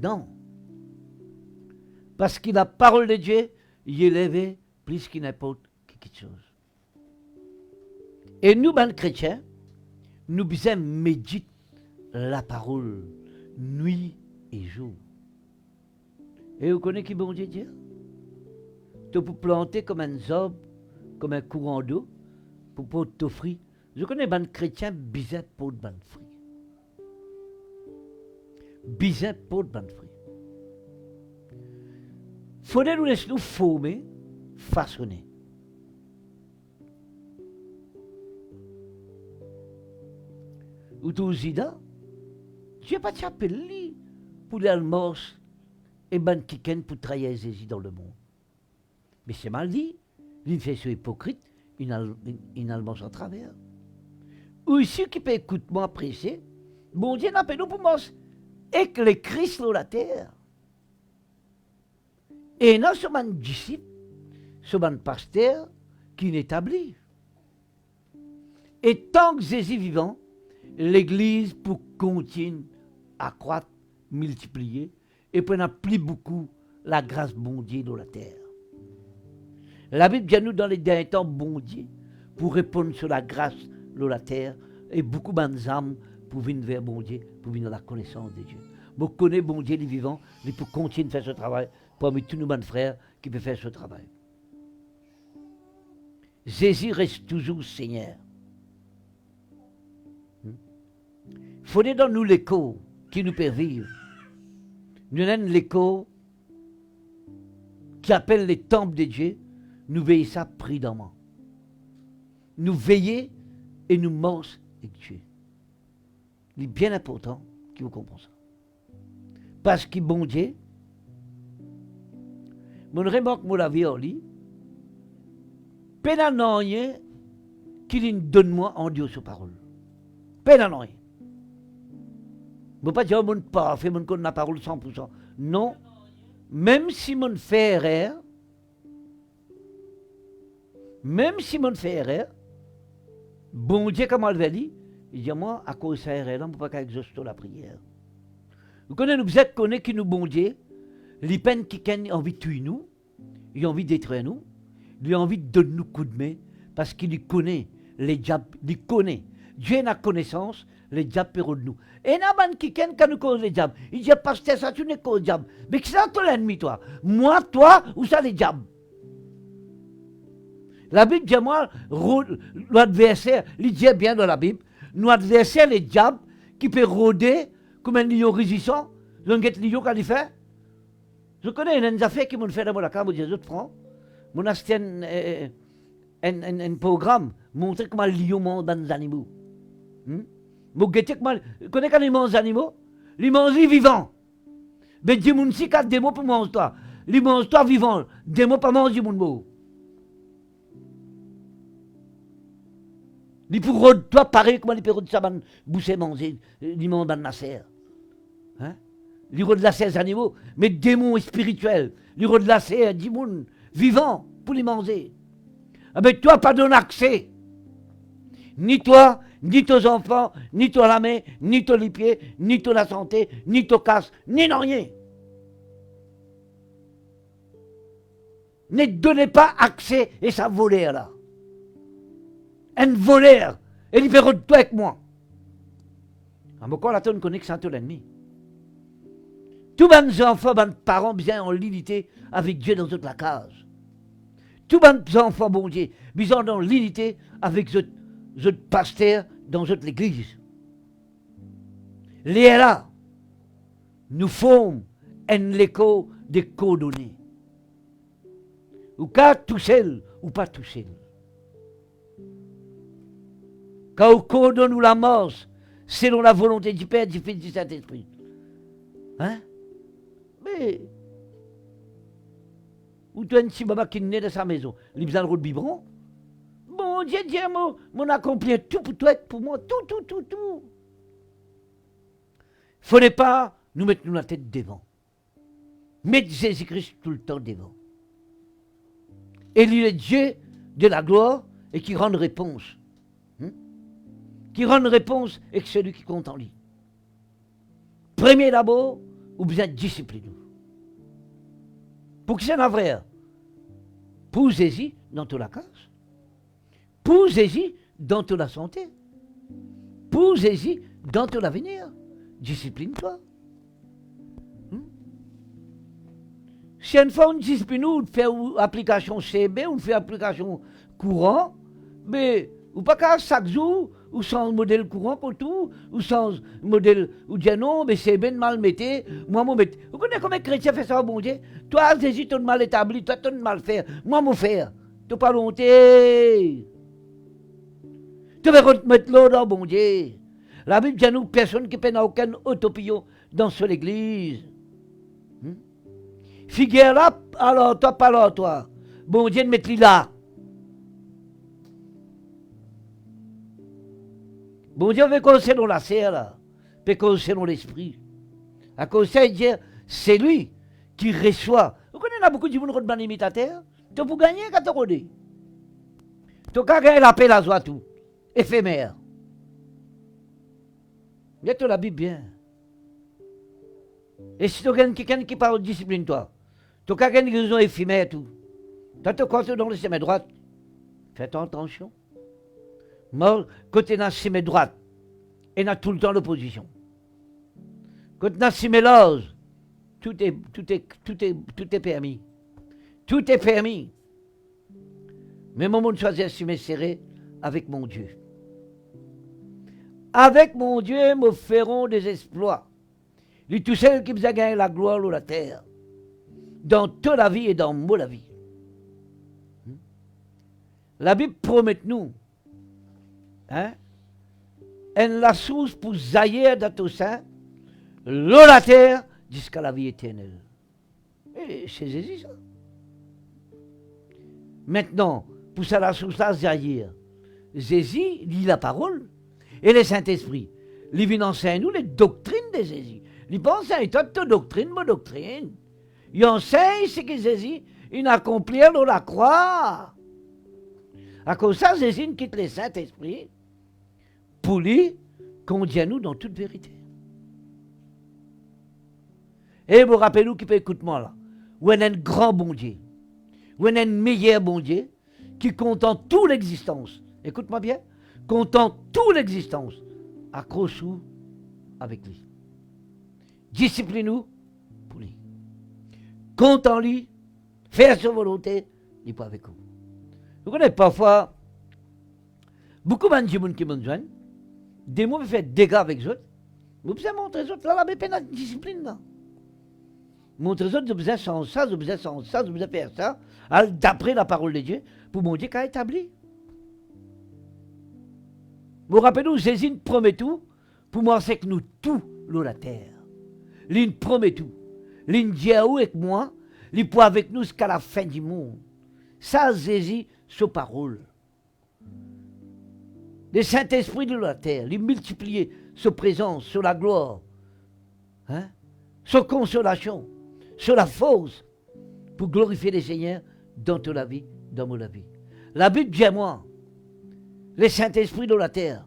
Non. Parce que la parole de Dieu, il est élevé plus qu'il n'importe quelque chose. Et nous, les chrétiens, nous devons méditer la parole nuit et jour. Et vous connaissez qui bon Dieu dit? Tu peux planter comme un arbre, comme un courant d'eau, pour t'offrir. Je connais les chrétiens bizarres pour de bonnes fruits. Bizarres pour de bonnes fruits. Il faudrait nous laisser nous former, façonner. Ou tout Zida, tu n'as pas t'appelé pour l'almorce et ban kiken pour trahir Jésus dans le monde. Mais c'est mal dit, une fait hypocrite, une almorce en travers. Ou ceux qui peut écouter moi prêcher, bon Dieu n'a pas nous pour manger, et que le Christ sur la terre. Et non seulement un disciple, seulement un pasteur qui l'établit. Et tant que Jésus est vivant, l'Église pour continuer à croître, multiplier, et pour n'a plus beaucoup la grâce bon Dieu dans la terre. La Bible dit nous dans les derniers temps, bon Dieu, pour répondre sur la grâce dans la terre, et beaucoup d'âmes pour venir vers bon Dieu, pour venir à la connaissance de Dieu. Je connais bon Dieu, les vivants, il peut continuer de faire ce travail, parmi tous nos frères qui peuvent faire ce travail. Jésus reste toujours Seigneur. Il faudrait dans nous l'écho qui nous pervit. Nous avons l'écho qui appelle les temples de Dieu. Nous veillons ça prudemment. Nous veillons et nous mangeons avec Dieu. Il est bien important que vous compreniez ça. Parce que bon Dieu, mon remarque, mon la vie en lit, peine à rien qu'il donne-moi en Dieu sa parole. Peine à rien. Je ne peux pas dire, mon parfait, mon connaît la parole 100%. Non. Même si mon fait erreur, bon Dieu, comme elle va dire, il dit, moi, à cause de ça erreur, on ne peut pas exaucer la prière. Vous connaissez, nous êtes connus qui nous bon Dieu, les peines qui ont envie de tuer nous, ils ont envie de détruire nous, ils ont envie de donner nous coup de main, parce qu'il connaît les diables, il connaît. Dieu a connaissance, les diables perront de nous. Et n'a pas qui nous cause les diables. Il dit, pasteur, ça, tu n'es cause diable. Mais qui c'est ton ennemi, toi? Moi, toi, ou ça, les diables? La Bible dit, moi, l'adversaire, il dit bien dans la Bible, nous adversaires, les diables, qui peuvent rôder comme un lion résistant, un lion qu'on fait. Je connais une affaire qui m'ont fait dans la carte, je prends. Mon acheté un programme, montrer comment le lion mange dans les animaux. Vous connaissez quand ils mangent les animaux? Ils mangent vivants. Mais dis moi si quatre démons pour manger toi. Ils mangent toi vivant. Démons pas manger mon mot. Ils pour toi pareil comment ils peuvent ça bousser manger. Ils mangent dans la serre. Hein? Ils de la serre les animaux, mais démons spirituels. Ils de la serre dis moun vivant pour les manger. Ah ben toi pas donne accès. Ni toi, ni tes enfants, ni toi la main, ni toi les pieds, ni toi la santé, ni toi casse, ni non rien. Ne donnez pas accès et ça voleur là. Un voleur. Et il fait de toi avec moi. Ah, mais quand la tonne connaît que c'est l'ennemi. Tous les enfants, les parents, bien en l'unité avec Dieu dans toute la case. Tous les enfants, bon Dieu, bien dans l'unité avec le pasteur dans l'église. Les là, nous formons un écho des coordonnées. Ou qu'à tout seul, ou pas tout seul. Quand on coordonne ou la mort, selon la volonté du Père, du Fils, du Saint-Esprit. Hein? Mais, ou tu as un petit baba qui naît dans sa maison, il a besoin de biberon. Bon Dieu, mon accompli tout pour toi, pour moi, tout. Faudrait pas nous mettre la tête devant. Mettre Jésus-Christ tout le temps devant. Et il est Dieu de la gloire et qui rend réponse. Qui rend réponse et que celui qui compte en lui. Premier d'abord, ou besoin de discipline. Pour que c'est la vraie. Posez-y dans toute la case. Posez-y dans toute la santé. Posez-y dans tout l'avenir. Discipline-toi. Si une fois on discipline ou fait application CB ou fait application courant, mais ou pas qu'à chaque jour, ou sans modèle courant pour tout, ou sans modèle, ou dire non, mais c'est bien mal mettez, moi mon mettez. Vous connaissez comment les chrétiens fait ça au bon Dieu? Toi, Jésus, tu mal établi, toi, tu mal faire, moi mon faire. Tu pas volonté. Tu vas remettre l'eau dans bon Dieu. La Bible dit à nous, personne qui n'a aucun autopillon dans cette église. Figure là, alors toi, pas là, toi. Bon Dieu, mets-le là. Bon Dieu veut conseiller dans la serre, là. Peut conseiller dans l'esprit. À conseiller dire, c'est lui qui reçoit. Vous connaissez beaucoup de monde qui sont imitateur. Tu peux gagner quand tu connais. Tu peux gagner la paix, la joie, tout. Éphémère. Bien, tu la Bible bien. Et si tu as quelqu'un qui parle de discipline, toi, tu as quelqu'un qui est éphémère, tout. Tu te comptes dans le chemin droit. Fais attention. Moi, quand tu es dans le chemin droit, et dans tout le temps l'opposition. Quand tu es dans le chemin large, tout est permis. Tout est permis. Mais mon monde choisit un chemin serré avec mon Dieu. Avec mon Dieu, nous ferons des exploits. Lui, tout seul qui vous a gagné la gloire ou la terre. Dans toute la vie et dans toute la vie. La Bible promet nous. La source pour zaïr dans tout ça, l'eau la terre, jusqu'à la vie éternelle. Et c'est Jésus ça. Maintenant, pour ça, la source là, Zahir, Jésus lit la parole, et le Saint-Esprit, il vient enseigner nous les doctrines de Jésus. Il pense à une doctrine, ma doctrine. Il enseigne ce que Jésus, il accomplit dans la croix. À cause de ça, Jésus quitte le Saint-Esprit pour lui conduire nous dans toute vérité. Et vous rappelez-vous qui peut écouter moi là. Où est un grand bon Dieu. Où est un meilleur bon Dieu qui contente toute l'existence. Écoute-moi bien. Contente toute l'existence. Accroche-nous avec lui. Discipline-nous pour lui. Compte en lui. Faire sa volonté. Il n'est pas avec vous. Vous connaissez parfois beaucoup de gens qui me joignent. Des mots me font dégâts avec eux. Vous pouvez montrer eux là, mais pas de discipline là. Montrer eux, vous besoin sans ça, vous besoin sans ça, vous besoin faire ça, d'après la parole de Dieu, pour mon Dieu qui a établi. Vous rappelez-vous, Jésus promet tout, pour moi c'est que nous tout l'eau la terre. Il promet tout. Il dit avec moi, il peut avec nous jusqu'à la fin du monde. Ça, Jésus, sa parole. Le Saint-Esprit de la terre, il multiplie sa présence, sur la gloire, hein? Sa consolation, sur la force, pour glorifier le Seigneur dans toute la vie, dans mon vie. La Bible dit à moi, le Saint-Esprit de la terre,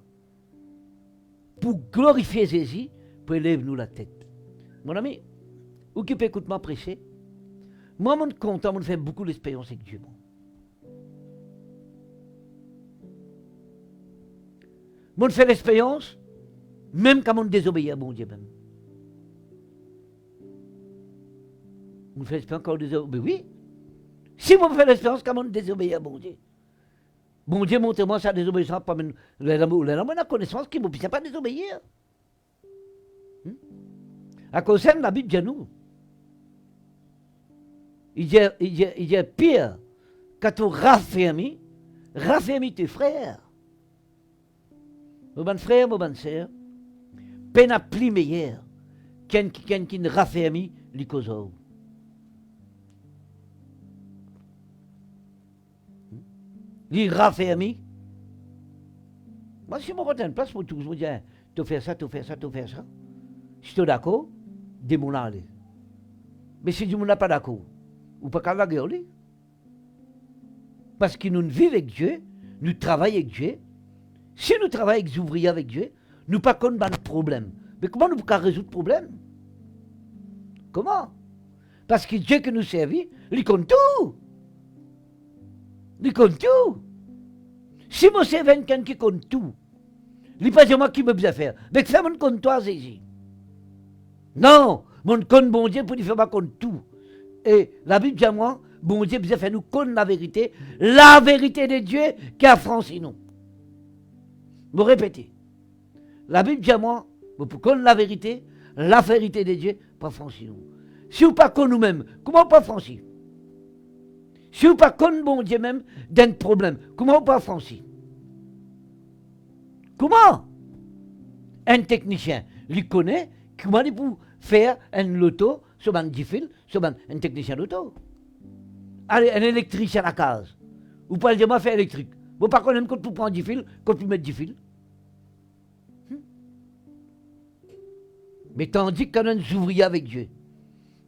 pour glorifier Jésus, pour élever nous la tête. Mon ami, où qui peut écouter moi prêcher? Moi, mon content, je fais beaucoup d'expérience avec Dieu. Je fais l'expérience, même quand je désobéis à mon Dieu même. Je fais l'expérience quand je désobéis. Oui. Si vous faites l'expérience quand je désobéis à mon Dieu. Mon Dieu, montrez-moi sa désobéissance. L'amour, la connaissance qui ne puisse pas désobéir. À cause de la Bible dit nous. Il dit pire, quand tu raffermis tes frères. Mon bon frère, mon bonne sœur, peine à plus meilleur qu'un qui ne raffermit les causes. Il raffermit. Moi, si je me une place pour tout, je me dis, tu fais ça, tu fais ça, tu fais ça. Je suis d'accord, des mon aller. Mais si du monde n'est pas d'accord, ou pas qu'à la gueule. Parce que nous vivons avec Dieu, nous travaillons avec Dieu. Si nous travaillons avec les ouvriers avec Dieu, nous ne pas qu'on a de problème. Mais comment nous pouvons résoudre le problème? Comment? Parce que Dieu que nous servons, il compte tout. Il compte tout. Si moi c'est quelqu'un qui compte tout, il n'est pas moi qui me besoin faire. Mais fais mon compte toi, Jésus. Non, mon compte bon Dieu pour lui faire ma compte tout. Et la Bible dit à moi, bon Dieu besoin faire nous connaître la vérité de Dieu qui a franchi nous. Vous répétez. La Bible dit à moi, pour connaître la vérité de Dieu, pas franchi nous. Si vous pas connaître nous-mêmes, comment pas franchi? Si vous pas connaître bon Dieu même, d'un problème, comment pas franchi? Comment? Un technicien, il connaît comment il peut faire un loto sur un 10 fils, sur un technicien d'auto. Allez, un électricien à la case. Vous pouvez dire, moi, faire électrique. Vous pas connaître quand vous prenez 10 fils, quand vous mettez 10 fils. Mais tandis qu'on a un ouvrier avec Dieu,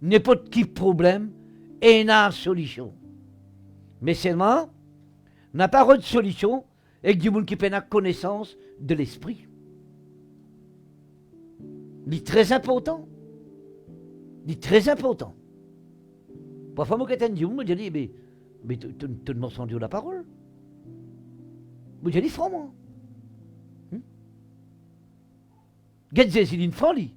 n'importe quel problème, et une solution. Mais seulement, on n'a pas de solution avec du monde qui peine la connaissance de l'esprit. C'est très important. C'est très important. Parfois, moi, quand je me dis, mais tu ne m'as entendu la parole. Je dis, franc-moi. Jésus, il est franc, lui.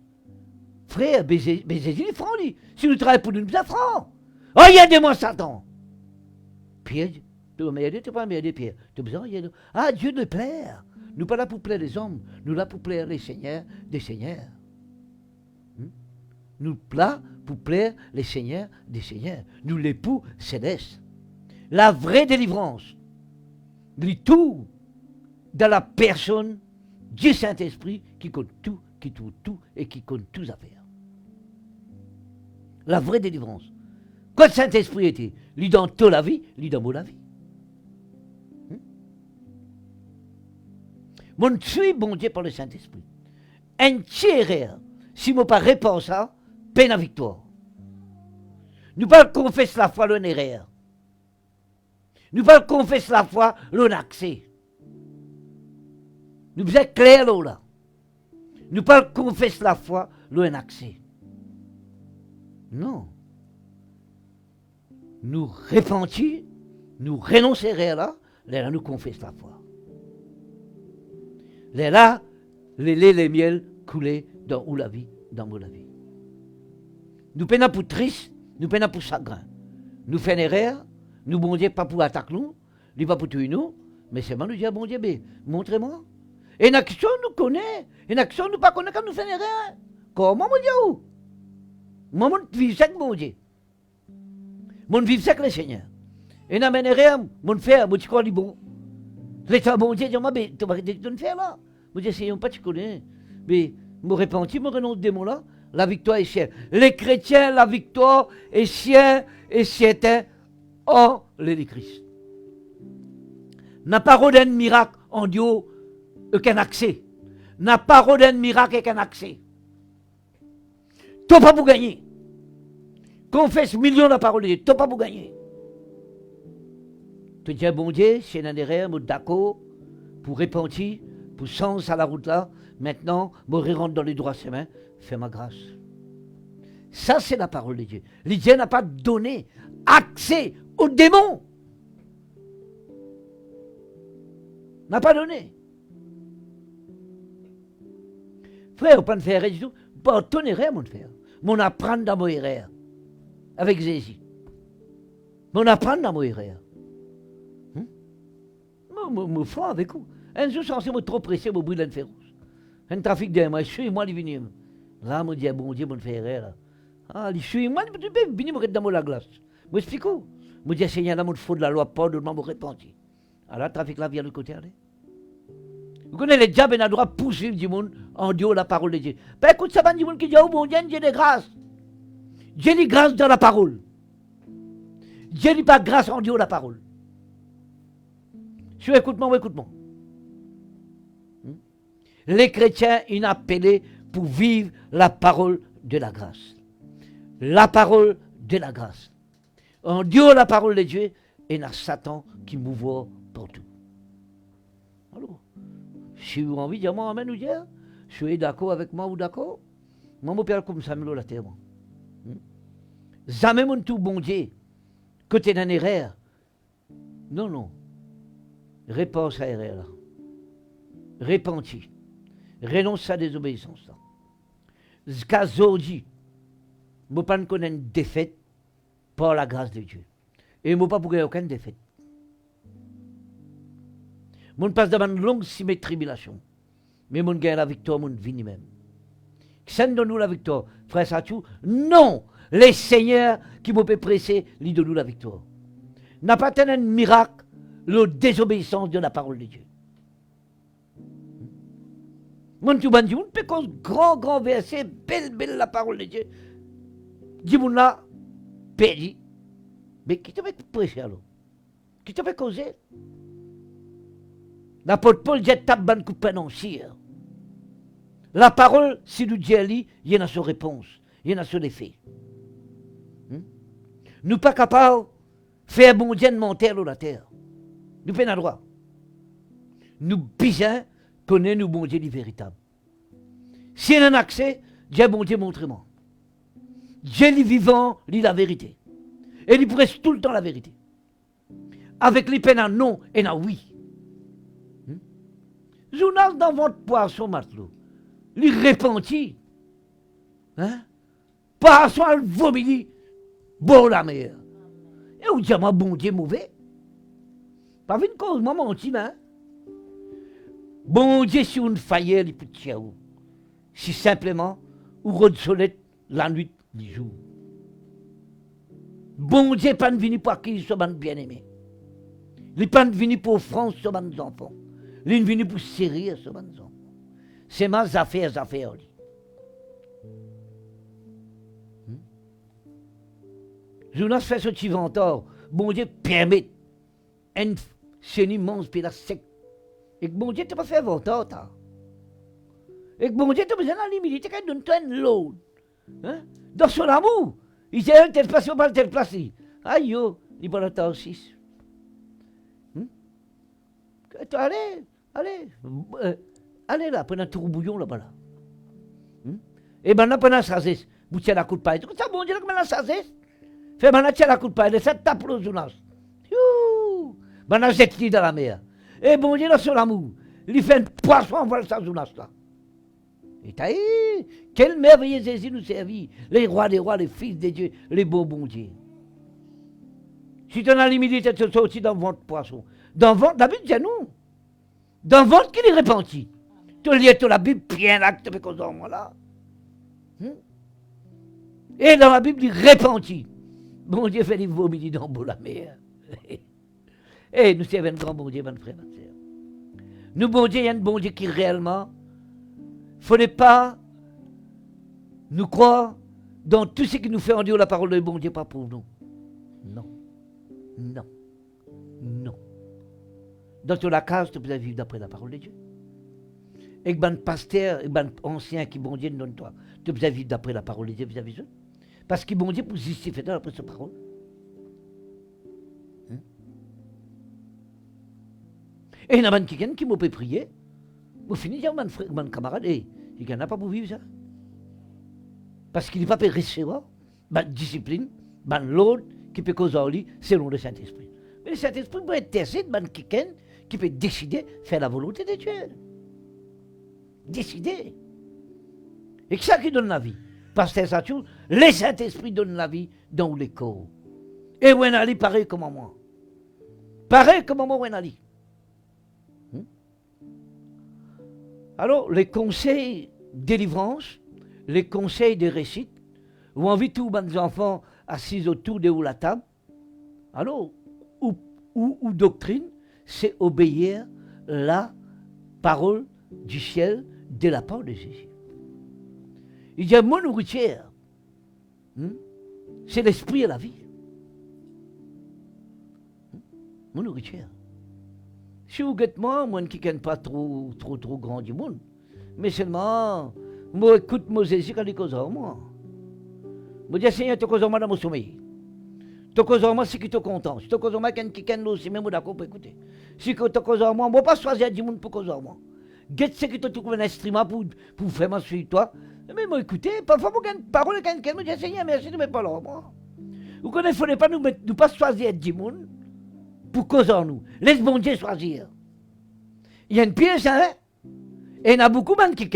Frère, mais Jésus, il est franc, lui. Si nous travaillons pour nous, nous sommes francs. Oh, il y a des mois, Satan. Pierre, tu vas m'aider, tu vas m'aider, Pierre. Tu as besoin d'aider. Ah, Dieu nous plaire. Nous ne sommes pas là pour plaire les hommes, nous sommes là pour plaire les seigneurs des seigneurs. Nous sommes là pour plaire les seigneurs des seigneurs. Nous l'époux céleste. La vraie délivrance, du tout dans la personne du Saint-Esprit qui compte tout, qui trouve tout et qui compte toutes affaires. La vraie délivrance. Quand le Saint-Esprit était, lui dans toute la vie, lui dans mon la vie. Mon suis bon Dieu par le Saint-Esprit. Un erreur, si je pas répond ça, peine à victoire. Nous pas confesser la foi l'on erreur. Nous pas confesser la foi l'on accès. Nous faisons clair là. Nous pas confesser la foi l'on accès. Non. Nous repentir, nous renoncer là, là nous confessons la foi. Là, les lait, les miel coulaient dans où la vie, dans mon vie. Nous peinons pour triste, nous peinons pour chagrin. Nous faisons erreur, nous bon Dieu pas pour attaquer nous, ni pas pour tuer nous, mais c'est moi nous dire bon Dieu, montrez-moi. Et une action nous connaît, une action nous pas connaît quand nous faisons erreur. Comment mon Dieu où? Moi mon vivre avec mon Dieu. Mon vivre avec le Seigneur. Et n'a mené erreur, mon frère, mon crois bon. L'état bon Dieu dit moi mais tu vas te faire là. Moi dis c'est pas tu connais. Mais me repentir, me renoncer des mots là, la victoire est chère. Les chrétiens, la victoire est chère et certain en le Christ. N'a parole d'un miracle en Dieu aucun accès. N'a parole d'un miracle aucun accès. Tu pas pour gagner. Confesse millions de paroles de Dieu, tu pas pour gagner. Tu dis bon Dieu, c'est un erreur, moi d'accord, pour repentir, pour changer à la route là, maintenant, moi rentre dans les droits chemins, fais ma grâce. Ça, c'est la parole de Dieu. Dieu n'a pas donné accès aux démons. N'a pas donné. Frère, on peut pas faire du tout. Pas ton erreur, mon frère. Mon apprendre dans mon erreur. Avec Jésus. Mon apprendre dans mon erreur. Je fais avec vous. Un jour, je suis trop pressé, je brûle un fer rouge. Un trafic derrière moi, je suis moi, il vient. Là, je dis, bon Dieu, mon frère. Ah, je suis moi, je vais venir me dans la glace. Je m'explique où? Je dis, Seigneur, là, je fais de la loi, pas de me répandre. Alors, le trafic là vient de l'autre côté. Vous connaissez les diables, ils ont le droit de poursuivre du monde en Dieu la parole de Dieu. Ben écoute, ça va du monde qui dit, oh bon Dieu, Dieu de grâce. Dieu dit grâce dans la parole. Dieu dit pas grâce en Dieu la parole. Je écoute-moi, écoute-moi. Les chrétiens, ils sont appelés pour vivre la parole de la grâce. La parole de la grâce. En Dieu, la parole de Dieu, et il y a Satan qui mouvra partout. Alors, si vous avez envie de dire, moi, amen ou dire, je suis d'accord avec moi ou d'accord, moi, je parle comme ça, mais la terre. Jamais mon tout bon Dieu, côté d'un erreur. Non, non. Réponse à l'erreur là. Repentis. Renonce à la désobéissance là. Zkazordi. Je ne pas connaître une défaite par la grâce de Dieu. Et je ne pas pour gagner aucune défaite. Je passe devant une longue tribulation. Mais je gagne la victoire, je vis même. Qui donne-nous la victoire? Frère Satou? Non! Les seigneurs qui m'ont pressé, ils donnent nous la victoire. N'a pas un miracle, la désobéissance de la parole de Dieu. Mon tout bon Dieu, on peut cause grand verset, belle la parole de Dieu. Dis-moi là, perdu. Mais qui te fait prêcher alors? Qui te fait causer? L'apôtre Paul dit tape ban coup pénantière. La parole, si nous disons, il y en a sa réponse, il y en a son effet. Nous pas capables de faire bon Dieu monter sur la terre. Nous faisons droit. Nous besoin connaître nous bon Dieu du véritable. Si on a un accès, Dieu bon Dieu montre-moi. Dieu est vivant, il la vérité. Et il presse tout le temps la vérité. Avec les peines en non et en oui. Journal dans votre poisson matelot. Il repentit. Hein? Poisson al vomit. Bon la mer. Et vous dites, moi, bon Dieu mauvais. Pas une cause, moi, mon petit, hein? Bon Dieu, si on faillait, il peut tirer. Si simplement, ou redsolette la nuit du jour. Bon Dieu, pas venu pour qui soit bien-aimé. Il n'est pas venu pour France, sur mes enfants. Il est venu pour servir sur mes enfants. C'est ma affaires. Jonas fait ce petit venteur. Bon Dieu permet un immense pédale sec Et que bon Dieu t'a pas fait voter, t'as. Et que bon Dieu t'a besoin de l'humilité qu'il donne toi l'autre. Hein? Dans son amour, il dit, telle place, on parle telle place. Aïe, yo, il va l'attendre aussi. Allez là, prenez un tour bouillon là-bas. Là. Et maintenant, prenez ça, vous tirez la coup de paille. Ça, bon Dieu, comment ça, fait maintenant, tiens la coup de paille, ça tape le journal. Maintenant, jette-le dans la mer. Et bon Dieu, dans son amour, il fait un poisson en vol sa journal là. Et t'as quel merveilleux Jésus nous servit, les rois des rois, les fils de Dieu, les beaux bons dieux. Si tu as l'humilité de sortir dans votre poisson, dans votre, la Bible dit nous, dans votre qui est repenti. Tu lis la Bible bien là, que tu fais comme ça, là. Et dans la Bible, il repenti. Bon Dieu fait des vomis dans la mer. Et nous servons un grand bon Dieu, mon frère, ma soeur. Nous, bon Dieu, il y a un bon Dieu qui réellement, il ne faudrait pas nous croire dans tout ce qui nous fait en Dieu la parole de bon Dieu, pas pour nous. Non. Non. Non. Dans toute la case, tu peux vivre d'après la parole de Dieu. Et que ben pasteur, et ben ancien qui bon Dieu nous donne toi, tu peux vivre d'après la parole de Dieu vis-à-vis d'eux. Parce que bon Dieu pour justifier d'après sa parole. Et il y en a quelqu'un qui m'a fait prier. Vous finissez, mon camarade, et il n'y en a pas pour vivre ça. Parce qu'il n'est pas pour recevoir ma discipline, l'autre qui peut causer en lui selon le Saint-Esprit. Mais le Saint-Esprit peut être testé de quelqu'un qui peut décider de faire la volonté de Dieu. Décider. Et que ça qui donne la vie. Parce que ça tout, le Saint-Esprit donne la vie dans les corps. Et Wenali, pareil comme moi. Pareil comme moi, Wenali. Alors, les conseils de délivrance, les conseils de récite, où on vit tous les enfants assis autour de la table, alors, ou doctrine, c'est obéir la parole du ciel de la part de Jésus. Il dit, mon nourriture, c'est l'esprit et la vie. Mon nourriture. Si vous êtes moi qui ne pas trop grand du monde, mais seulement, moi écoute mon Jésus quand il cause en moi. Je dis, Seigneur, tu causes en moi dans mon sommeil. Tu causes en moi si tu es content. Si tu causes en moi, quelqu'un aussi, même d'accord pour écouter. Si tu causes en moi, je ne vais pas choisir du monde pour causer en moi. Get ce que tu trouves un instrument pour vraiment suivre toi. Mais moi, écoutez, parfois, je une parole et quelqu'un me dit, Seigneur, merci de me parler en moi. Vous connaissez, il ne faut pas nous pas choisir du monde pour causer en nous. Laisse bon Dieu choisir. Il y a une pièce, hein? Et il y en a beaucoup de qui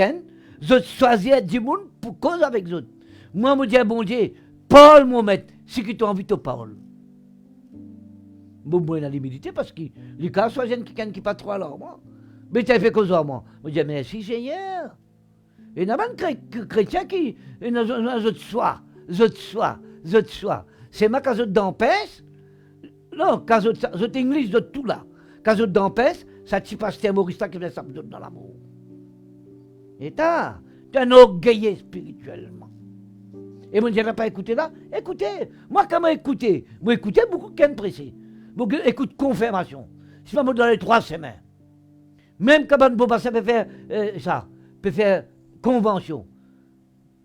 choisir du monde pour causer avec eux autres. Moi, je dis à bon Dieu, parle, mon maître, si tu as envie de parole. Bon, moi, il y a l'humilité parce que les cas choisissent quelqu'un qui n'est pas trop alors, moi. Mais tu as fait cause à moi. Je dis, merci Seigneur. Et il y a même des chrétiens qui ont autre soir. C'est ma case d'empêche. Non, case d'Église de tout là. Case d'empêche, ça te passe un Maurice qui vient s'abdonner dans l'amour. Et tu es un orgueilleux spirituellement. Et mon Dieu n'a pas écouté là. Écoutez, moi comment écouter? Moi écoutez beaucoup qu'un pressé. Écoute confirmation. Si je me donne les 3 semaines. Même quand on peut faire ça, peut faire convention.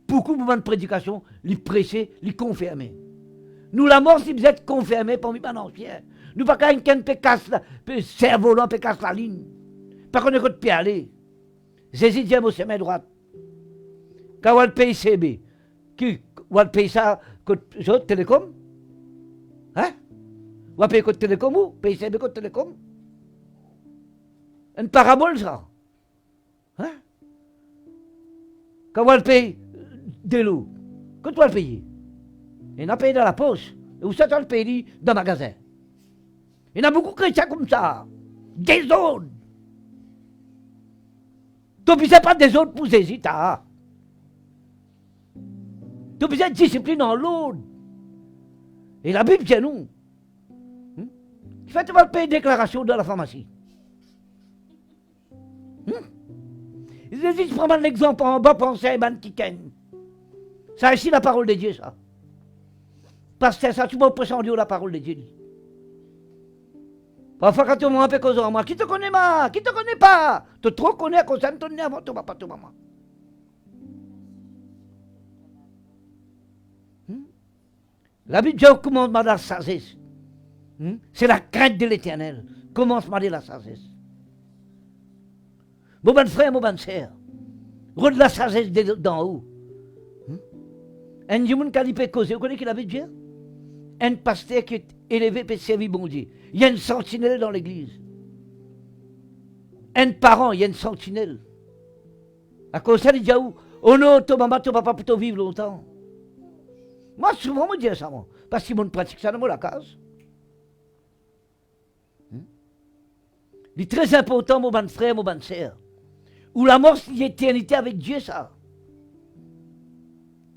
Beaucoup de moments de prédication, les prêcher, les confirmer. Nous, la mort, si vous êtes confirmés, pour nous, ancien. Nous, pas quelqu'un peut casser le cerveau, peut casser la ligne. Pas qu'on écoute pied aller. Jésus dit à mon semaine droite. Quand on paye CB, qui on paye ça, côté télécom? Hein? On paye côté télécom ou? Paye CB côté télécom? Une parabole, ça. Hein? Quand on paye de l'eau, quand on le paye? Il a payé dans la poche. Et où ça, tu le paye dans le magasin? Il y en a beaucoup de chrétiens comme ça. Des autres. Tu ne sais pas des autres pour hésiter. Tu as de discipline en l'autre. Et la Bible dit nous. Tu vas te payer une déclaration dans la pharmacie. Je prends l'exemple en bas, pensez à Eman Kiken. Ça ici la parole de Dieu, ça. Parce que ça, tu m'as prêché en Dieu la parole de Dieu. Parfois, quand tu m'as un peu causé en moi, qui te connaît pas? Qui te connaît pas? Tu trop connais à cause de ton nez avant ton papa, ton maman. La Bible dit au commencement de la sagesse. C'est la crainte de l'éternel. Commencement de la sagesse. Mon bon frère, mon bonne sœur, de la sagesse d'en haut. Un monde qui peut causer, vous connaissez qui la Bible dit? Un pasteur qui est élevé pour servir bon Dieu. Il y a une sentinelle dans l'église. Un parent, il y a une sentinelle. À cause de ça, il dit oh non, ton maman, ton papa pour vivre longtemps. Moi, souvent, je dis ça, moi, parce que je pratique ça dans la case. Il est très important, mon bon frère, mon bonne sœur. Où la mort, c'est l'éternité avec Dieu, ça.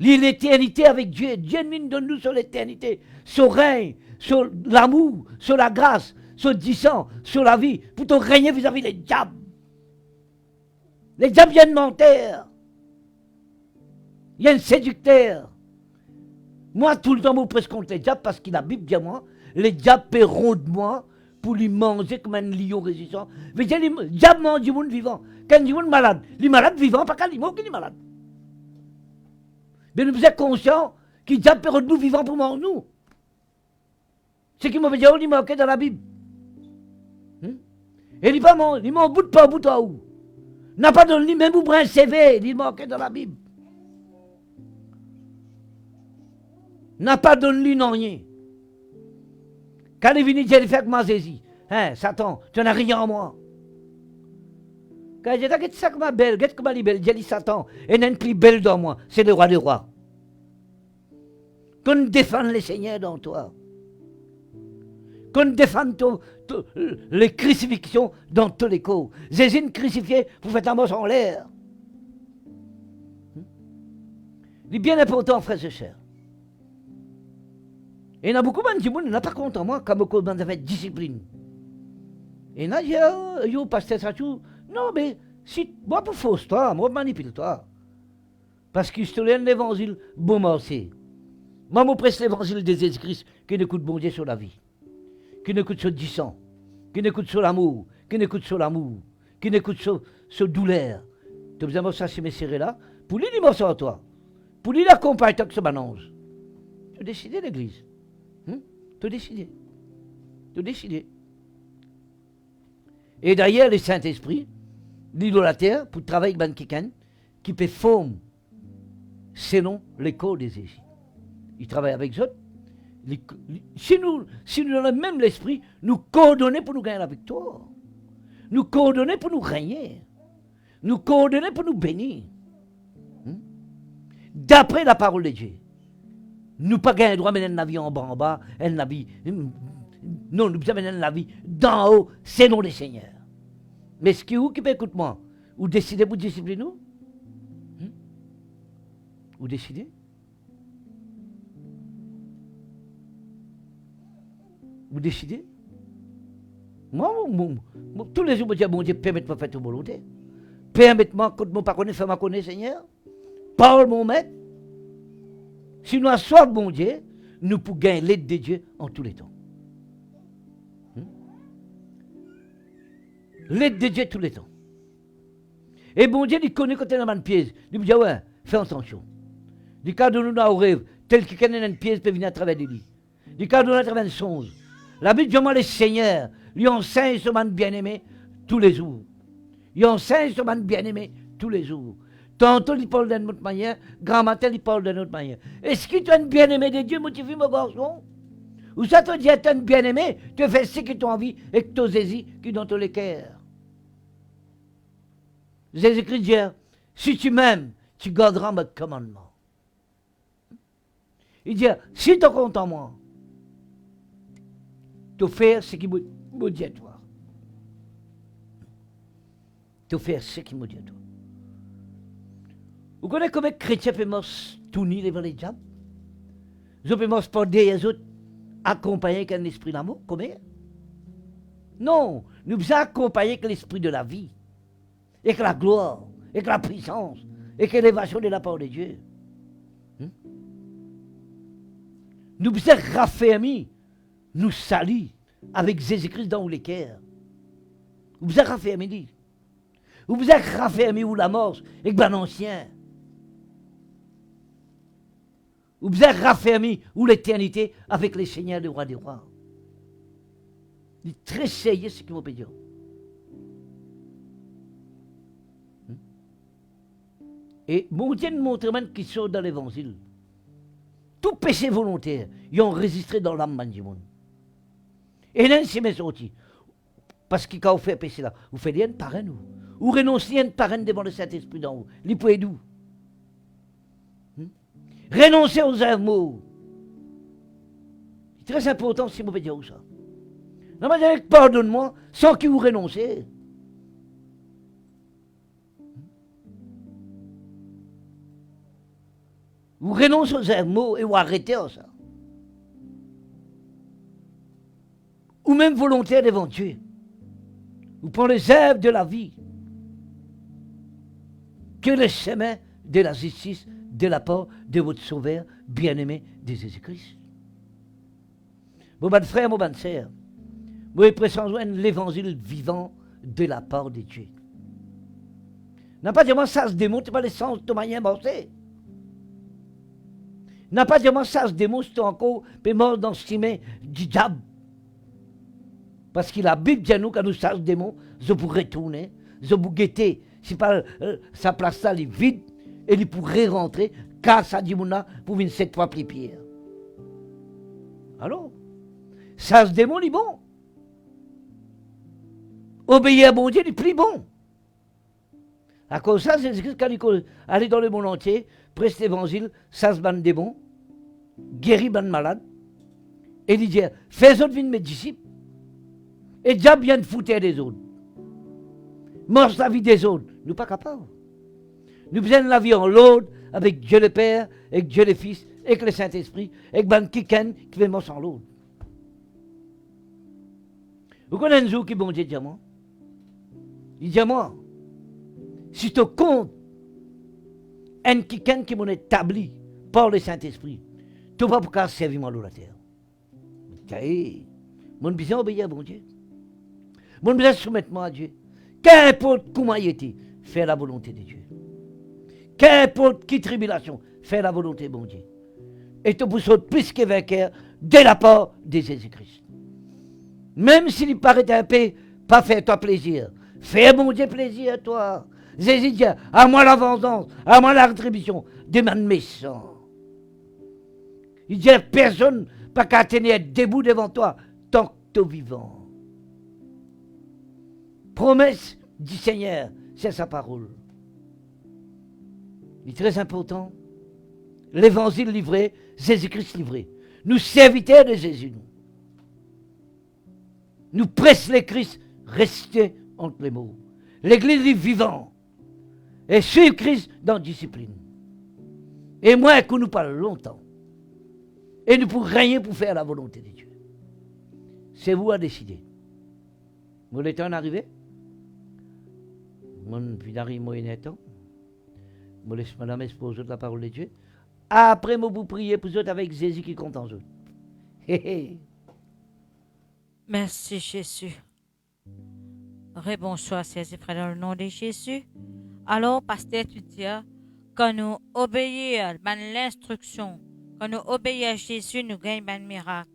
L'éternité avec Dieu. Dieu nous donne sur l'éternité, sur le règne, sur l'amour, sur la grâce, sur le disant, sur la vie, pour te régner vis-à-vis des diables. Les diables viennent mentir. Il y a un séducteur. Moi, tout le temps, je presse contre les diables parce que la Bible dit à moi, les diables paieront de moi pour lui manger comme un lion résistant. Mais les diables mangent du monde vivant. Quand du monde malade, les malades vivants, pas quand les morts qui sont malades. Mais nous sommes conscients qu'ils diable paieront de nous vivants pour manger nous. C'est qui m'avait dit, on y manquait dans la Bible. Et il pas mon, il m'en bout de pas bout à où. N'a pas donné même pour un CV, il manquait dans la Bible. N'a pas donné non rien. Quand il est venu dire, il fait que moi saisi. Hein, Satan, tu n'as rien en moi. Quand il dit, qu'est-ce que ma belle, qu'est-ce que ma belle, il dit Satan, et n'a plus belle dans moi, c'est le roi des rois. Qu'on défende les seigneurs dans toi. Qu'on défende les crucifixions dans tous les cas. Jésus crucifié pour faire un mot en l'air. C'est bien important, frères et sœurs. Et il y a beaucoup de gens qui n'ont pas compte en moi, comme beaucoup de gens qui ont discipline. Et il y a des gens pasteur Sachou, non, mais si, moi pour fausse toi, moi manipule toi. Parce que je te donne l'évangile, bon marché. Moi, je presse l'évangile de Jésus-Christ qui n'écoute bon Dieu sur la vie. Qui n'écoute sur le sang, qui n'écoute sur l'amour, qui n'écoute sur l'amour, qui n'écoute sur douleur. Tu as besoin de ça, c'est mes serrés là, pour lui, dis-moi ça à toi. Pour lui, l'accompagner avec ce manange. Tu as décidé, l'église. Tu as décidé. Tu as décidé. Et d'ailleurs, le Saint-Esprit, l'idolâtre, pour travailler avec quelqu'un qui peut former selon l'école des Égyptes. Il travaille avec eux. Si nous avons même l'esprit, nous coordonner pour nous gagner la victoire. Nous coordonner pour nous régner. Nous coordonner pour nous bénir. D'après la parole de Dieu. Nous pas gagner le droit de mener la vie en bas, la vie. Non, nous avons la vie d'en haut, c'est non les seigneurs. Mais ce qui est où qui peut écouter moi? Ou décidez pour discipliner nous? Ou décidez? Vous décidez? Moi, tous les jours, je dis, bon Dieu, permettez-moi de faire ta volonté. Permettez-moi, quand je ne pas connais, fais-moi connaître, Seigneur. Parle, mon maître. Si nous avons soif, bon Dieu, nous pouvons gagner l'aide de Dieu en tous les temps. L'aide de Dieu tous les temps. Et bon Dieu, il connaît quand il y a une pièce. Il me dit, ouais, fais attention. Du cas de nous dans le rêve, tel qu'il y a une pièce peut venir à travers des lits. Du cas de nous à travers une songe. La Bible dit, moi, les seigneurs, lui enseigne ce man bien-aimé tous les jours. Il enseigne ce man bien-aimé tous les jours. Tantôt, il parle d'une autre manière, grand matin, il parle d'une autre manière. Est-ce que tu es un bien-aimé de Dieu, motivé, mon garçon? Ou ça te dit, tu es un bien-aimé, tu fais ce que tu as envie et que tu as saisi qui dans tous les cœurs. Jésus-Christ dit, si tu m'aimes, tu garderas mes commandements. Il dit, si tu comptes en moi, tu fais ce qui me dit à toi. Tu fais ce qui me dit à toi. Vous connaissez comment les chrétiens peuvent tourner devant les diables? Ils peuvent se porter les autres, accompagner avec un esprit d'amour, comment? Non, nous devons accompagner avec l'esprit de la vie, avec la gloire, avec la puissance, avec l'élévation de la parole de Dieu. Nous devons raffermir, nous salir avec Jésus-Christ dans les cœurs. Vous avez raffermi dit. Vous avez raffermi ou la mort avec ben ancien. Vous avez raffermi ou l'éternité avec les seigneurs des rois des rois. Il est très sérieux ce qu'il m'a dit. Et mon Dieu nous montre même qu'ils sont dans l'évangile. Tout péché volontaire, ils ont résisté dans l'âme du monde. Et là, c'est mes sortis. Parce que quand vous faites péché là, vous faites rien de parrain ou. Vous renoncez à une parrain devant le Saint-Esprit d'en haut. Les pouvez d'où? Renoncez aux mots. C'est très important si vous pouvez dire ça. Non, mais pardonne-moi, sans que vous renoncez. Vous renoncez aux mots et vous arrêtez ça. Ou même volontaire devant Dieu. Vous prenez les œuvres de la vie. Que le chemin de la justice, de la part de votre sauveur bien-aimé de Jésus-Christ. Mon bon frère, mon bonne sœur, vous avez besoin de l'évangile vivant de la part de Dieu. N'a pas dit moi ça se démontre pas le sens de manière mortelle. N'a pas dit moi ça se démontre encore mort dans ce main du diable. Parce que la Bible dit nous quand nous ça se démontre, je pourrais retourner, je pourrais guetter. Si pas sa place là, elle est vide, et il pourrait rentrer, car ça dit mouna pour venir 7 fois plus pierre. Alors, ça se démon, il est bon. Obéir à bon Dieu, il est plus bon. À cause de ça, Jésus-Christ, quand il allait dans le monde entier, prêche l'évangile, ça se banne des bons, guérit ban malade, et il dit, fais autres venir mes disciples, et déjà bien de foutre des autres. Mange la vie des autres. Nous ne sommes pas capables. Nous besoin la vie en l'autre avec Dieu le Père, avec Dieu le Fils, avec le Saint-Esprit, avec Ben Kiken qui fait manger en l'autre. Vous connaissez un jour qui bon Dieu dit à moi? Il dit à moi, si tu comptes un Kiken qui m'a établi par le Saint-Esprit, tu ne vas pas servir moi la terre. Mon besoin obéir à bon Dieu. Mon besoin soumettre moi à Dieu. Qu'importe comment il était, fais la volonté de Dieu. Qu'importe qui tribulation, fais la volonté de bon Dieu. Et tu peux plus que vainqueur de la part de Jésus-Christ. Même s'il paraît un peu, pas faire toi plaisir. Fais bon Dieu plaisir à toi. Jésus dit, à moi la vengeance, à moi la rétribution, demande méchant. Il dit, personne pas qu'à tenir debout devant toi tant que tu es vivant. Promesse du Seigneur, c'est sa parole. Il est très important. L'évangile livré, Jésus-Christ livré. Nous serviteurs de Jésus. Nous pressons le Christ, restez entre les mots. L'église est vivante. Et suivre Christ dans la discipline. Et moi, que nous parlons longtemps. Et nous pourrons régner pour faire la volonté de Dieu. C'est vous à décider. Vous l'êtes en arrivé? Mon vidari moyeneton. Je laisse madame exposer la parole de Dieu. Après, je vous prier pour vous avec Jésus qui compte en vous. Merci Jésus. Rebonsoir, chers frères, dans le nom de Jésus. Alors, pasteur, tu dis, quand nous obéissons à l'instruction, quand nous obéissons à Jésus, nous gagnons un miracle.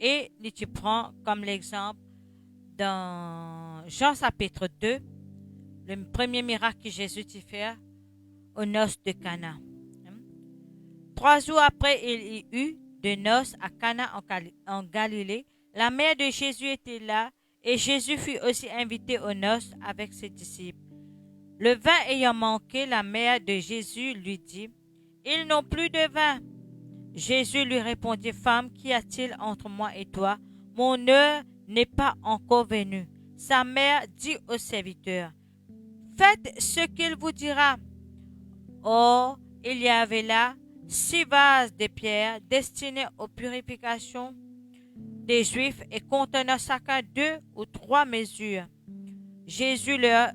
Et tu prends comme l'exemple dans Jean chapitre 2, le premier miracle que Jésus t'a fait aux noces de Cana. 3 jours après, il y eut de noces à Cana en Galilée. La mère de Jésus était là et Jésus fut aussi invité aux noces avec ses disciples. Le vin ayant manqué, la mère de Jésus lui dit, « Ils n'ont plus de vin. » Jésus lui répondit, « Femme, qu'y a-t-il entre moi et toi? Mon heure n'est pas encore venue. » Sa mère dit aux serviteurs, « Faites ce qu'il vous dira. » Or, il y avait là 6 vases de pierre destinés aux purifications des Juifs et contenant chacun 2 ou 3 mesures. Jésus leur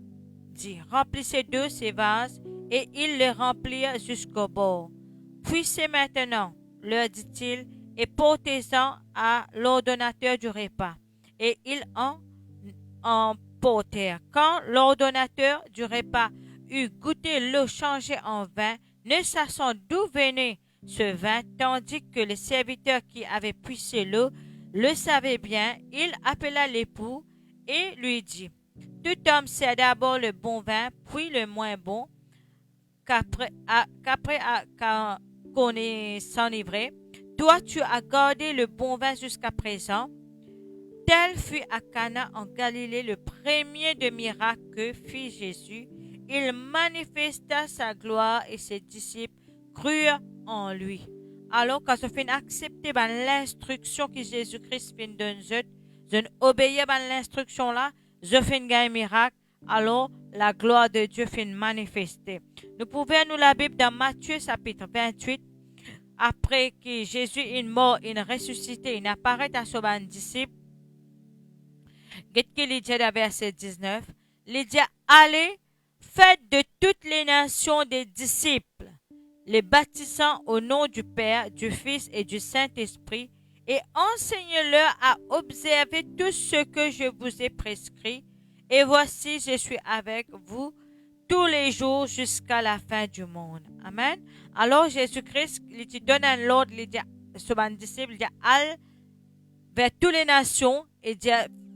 dit, « Remplissez 2 ces vases, » et ils les remplirent jusqu'au bord. « Puissez maintenant, leur dit-il, et portez-en à l'ordonnateur du repas. » et ils en emportèrent. Quand l'ordonnateur du repas eut goûté l'eau changée en vin, ne sachant d'où venait ce vin, tandis que le serviteur qui avait puisé l'eau le savait bien, il appela l'époux et lui dit, « Tout homme sert d'abord le bon vin, puis le moins bon, qu'on est s'enivrer. Toi, tu as gardé le bon vin jusqu'à présent. » Tel fut à Cana en Galilée le premier de miracles que fit Jésus. Il manifesta sa gloire et ses disciples crurent en lui. Alors, quand je fin accepter l'instruction que Jésus-Christ fin donner, je obéis à l'instruction là, je fin gagner miracle. Alors, la gloire de Dieu fin manifester. Nous pouvons nous la Bible dans Matthieu chapitre 28. Après que Jésus est mort, il ressuscité, il apparaît à son disciple. Qu'est-ce qu'il dit dans verset 19? Il dit, allez, faites de toutes les nations des disciples, les baptisant au nom du Père, du Fils et du Saint-Esprit, et enseignez-leur à observer tout ce que je vous ai prescrit. Et voici, je suis avec vous tous les jours jusqu'à la fin du monde. Amen. Alors Jésus-Christ, il te donne un ordre, il dit à son disciple, il dit, allez vers toutes les nations, et dit,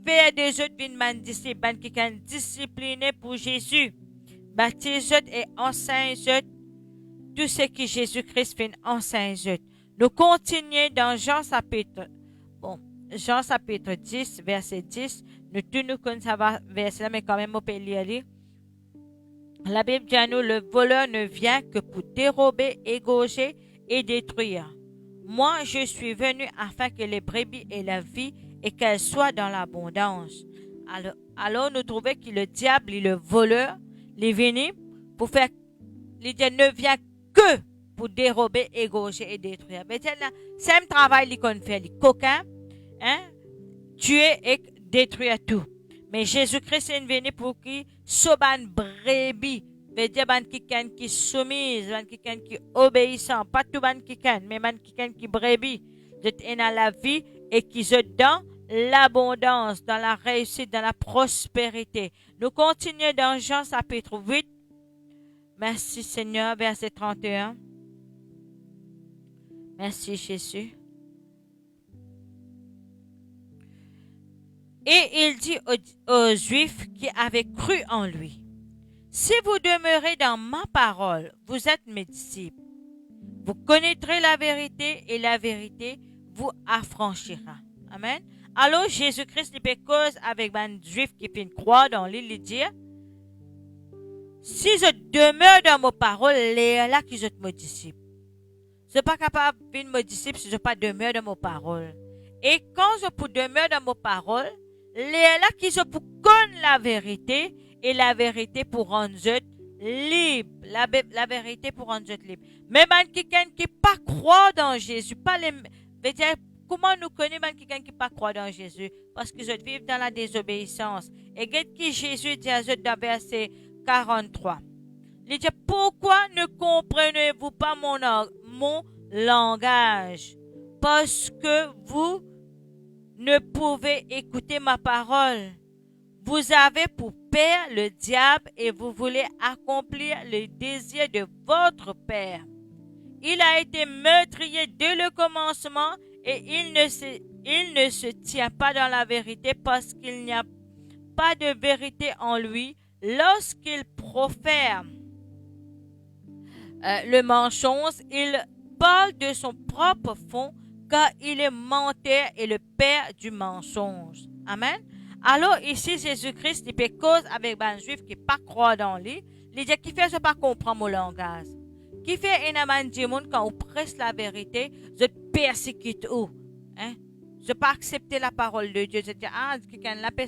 faire des autres vignes disciples, qui sont disciplinés pour Jésus. Baptise et enseigne tout ce que Jésus-Christ fait enseigne. Nous continuons dans Jean chapitre 10, verset 10. Nous connaissons verset là, mais quand même on peut lire. La Bible dit à nous, le voleur ne vient que pour dérober, égorger et détruire. Moi, je suis venu afin que les brebis aient la vie et qu'elles soient dans l'abondance. Alors nous trouvons que le diable est le voleur, il est venu pour faire, il ne vient que pour dérober, égorger et détruire. Mais c'est un travail qu'on fait, les coquins, tuer et détruire tout. Mais Jésus-Christ est venu pour qu'il soit un brebis, veut dire qui soumise, qui obéissant, pas tout mais qui brebis, d'être dans la vie et qui est dans l'abondance, dans la réussite, dans la prospérité. Nous continuons dans Jean chapitre 8. Merci Seigneur, verset 31. Merci Jésus. Et il dit aux Juifs qui avaient cru en lui, « Si vous demeurez dans ma parole, vous êtes mes disciples. Vous connaîtrez la vérité et la vérité vous affranchira. » Amen. Alors Jésus-Christ il cause avec les Juifs qui font croire dans lui, il dit, « Si je demeure dans ma parole, les là qui sont mes disciples. Je ne suis pas capable de mes disciples si je ne pas demeure dans ma parole. Et quand je peux demeurer dans ma parole, les là qui sont pour connaître la vérité et la vérité pour rendre libre. La vérité pour rendre libre. Mais quelqu'un qui pas croire dans Jésus, pas les, veut dire, comment nous connaissons quelqu'un qui pas croire dans Jésus? Parce que je vivent dans la désobéissance. Et qu'est-ce que Jésus dit à eux dans verset 43? Il dit, pourquoi ne comprenez-vous pas mon langage? Parce que vous ne pouvez écouter ma parole. Vous avez pour père le diable et vous voulez accomplir les désirs de votre père. Il a été meurtrier dès le commencement et il ne se tient pas dans la vérité parce qu'il n'y a pas de vérité en lui. Lorsqu'il profère le mensonge, il parle de son propre fond car il est menteur et le père du mensonge. Amen. Alors ici, Jésus-Christ, il peut cause avec les Juifs qui ne pas croire dans lui. Il dit, qui fait je pas comprendre mon langage. Qui fait un amant du monde quand on presse la vérité, je persécute où? Je ne pas accepter la parole de Dieu. Je dis, quelqu'un là peut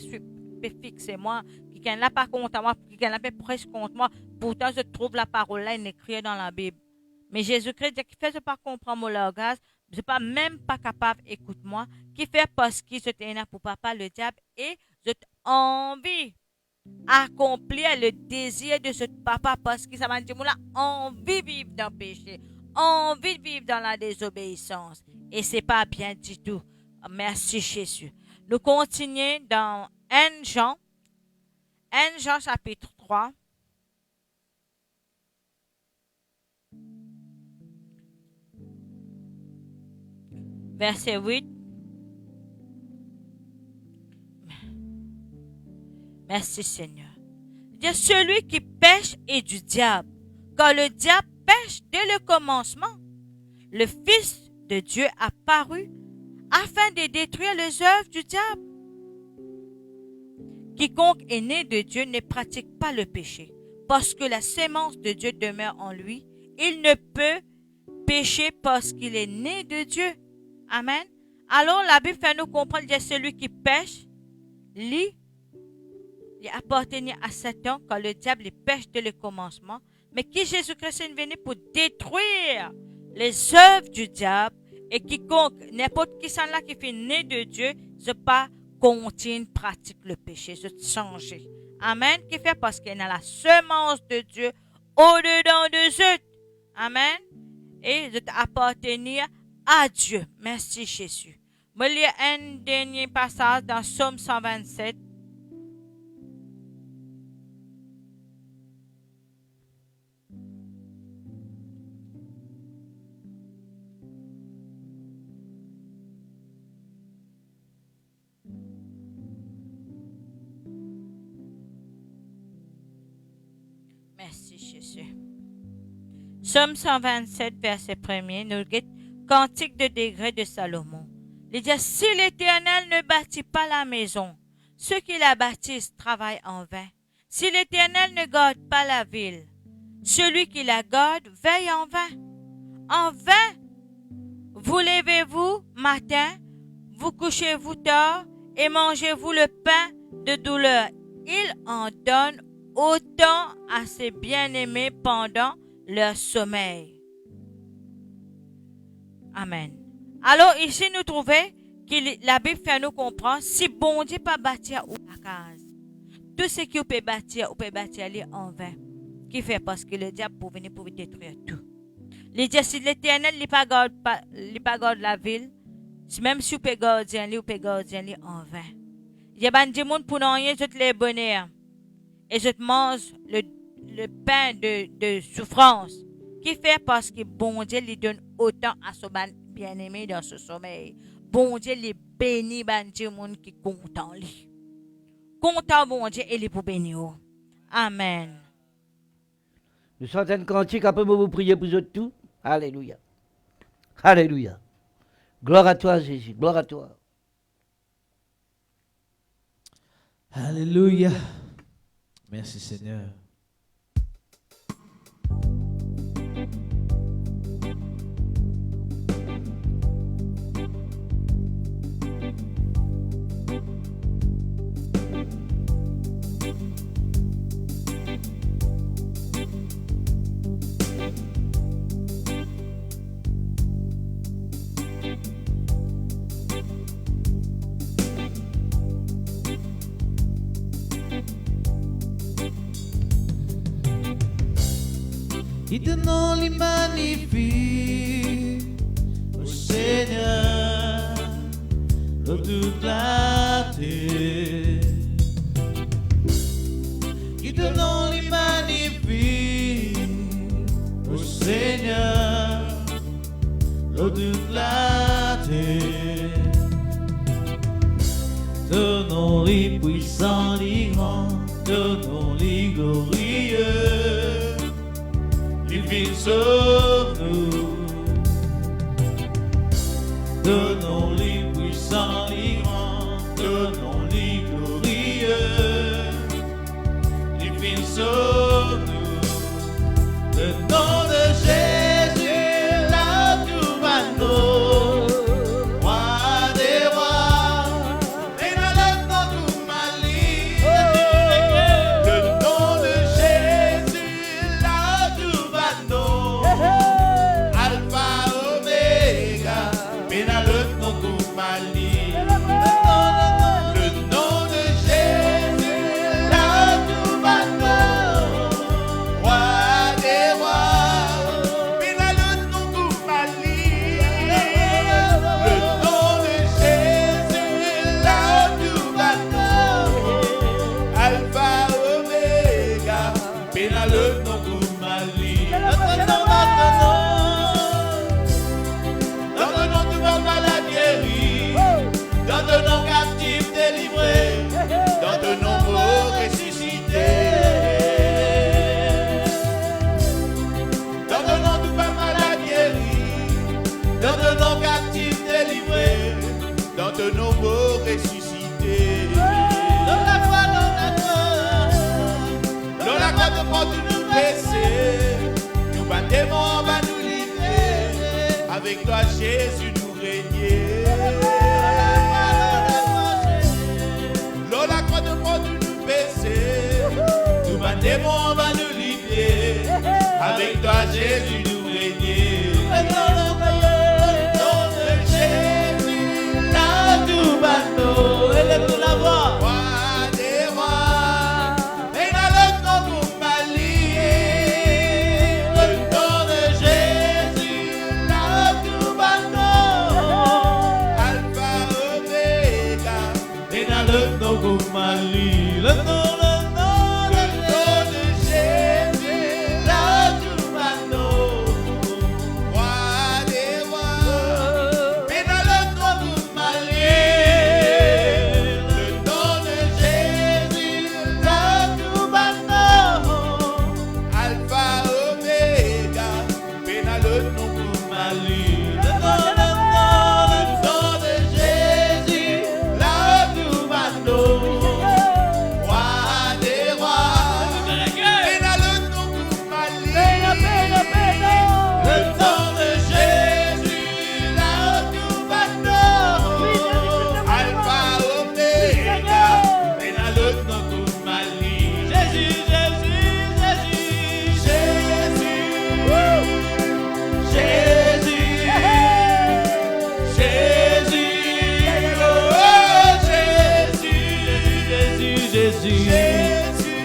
fixer moi, quelqu'un là pas contre moi, quelqu'un là peut presque contre moi. Pourtant, je trouve la parole là écrite dans la Bible. Mais Jésus-Christ dit, qui fait je pas comprendre mon langage, je ne suis même pas capable d'écouter moi, qui fait parce que je t'ai pour papa le diable et je envie accomplir le désir de ce papa parce que ça m'a dit, moi envie de vivre dans le péché, envie de vivre dans la désobéissance. Et ce n'est pas bien du tout. Merci Jésus. Nous continuons dans 1 Jean chapitre 3. Verset 8. Merci Seigneur. Il y a celui qui pêche est du diable, car le diable pêche dès le commencement. Le Fils de Dieu a paru afin de détruire les œuvres du diable. Quiconque est né de Dieu ne pratique pas le péché, parce que la sémence de Dieu demeure en lui. Il ne peut pécher parce qu'il est né de Dieu. Amen. Alors la Bible fait nous comprendre qu'il y a celui qui pêche, il appartenait à Satan, quand le diable pêche dès le commencement, mais qui Jésus-Christ est venu pour détruire les œuvres du diable, et quiconque, n'importe qui s'en là qui fait né de Dieu, ne pas continue, pratique le péché, se changer. Amen. Qui fait parce qu'il y a la semence de Dieu au-dedans de eux. Amen. Et de appartenir à Dieu. Merci Jésus. Je vais lire un dernier passage dans Psaume 127. Merci Jésus. Psaume 127, verset 1er, nous guette Cantique de degré de Salomon. Il dit, si l'Éternel ne bâtit pas la maison, ceux qui la bâtissent travaillent en vain. Si l'Éternel ne garde pas la ville, celui qui la garde veille en vain. En vain, vous levez-vous matin, vous couchez-vous tard et mangez-vous le pain de douleur. Il en donne autant à ses bien-aimés pendant leur sommeil. Amen. Alors ici nous trouvons que la Bible fait nous comprendre si bon Dieu pas bâtir ou la case. Tout ce qui peut bâtir en vain. Qui fait parce que le diable pour venir pour détruire tout. Il dit si l'Éternel ne pas garde la ville, même si vous pouvez garder en vain. Il y a des gens pour nous rien toutes les bonheurs. Et je te mange le pain de souffrance. Qui fait parce que bon Dieu lui donne autant à son bien-aimé dans ce sommeil. Bon Dieu lui bénit les gens qui sont contents. Content bon Dieu et les pour bénir. Amen. Nous sommes un cantique, après vous prier pour tout. Alléluia. Alléluia. Gloire à toi Jésus, gloire à toi. Alléluia. Merci Seigneur. Et ton nom les magnifie, ô Seigneur, de toute la terre. Et ton nom les magnifie, ô Seigneur, de toute la terre. Ton nom les puissant, les grands, ton nom les glorieux. Sauve-nous, donnons-les puissants, les grands, donnons-les glorieux, divine sauve-nous, le nom de Jésus, là tout va nous, roi des rois, et dans le nom tout maligne, le nom de Jésus, là tout va nous. Alpha Omega, mais dans le ressuscité. Dans la croix de mort tu nous blessés, nous bas démons va nous livrer, avec toi Jésus nous régner. Dans la croix de mort tu nous blessés, nous bas démons va nous livrer, avec toi Jésus nous régner. Élève la voix. Roi des rois, et dans le nom de Marie, le nom de Jésus, là tout bateau, Alpha Omega, Et dans le nom de Marie, le nom le nom de Jésus, là tout bateau, Roi des rois, et dans le nom de Marie, le nom de Jésus, là tout bateau, Alpha Omega, et dans le nom de Marie, le nom de Jésus, là tout bateau, Roi des rois, et dans le nom de Marie, le nom de Jésus, là tout bateau, Alpha Omega, et dans le nom de Marie, Jésus, Jésus, Jésus.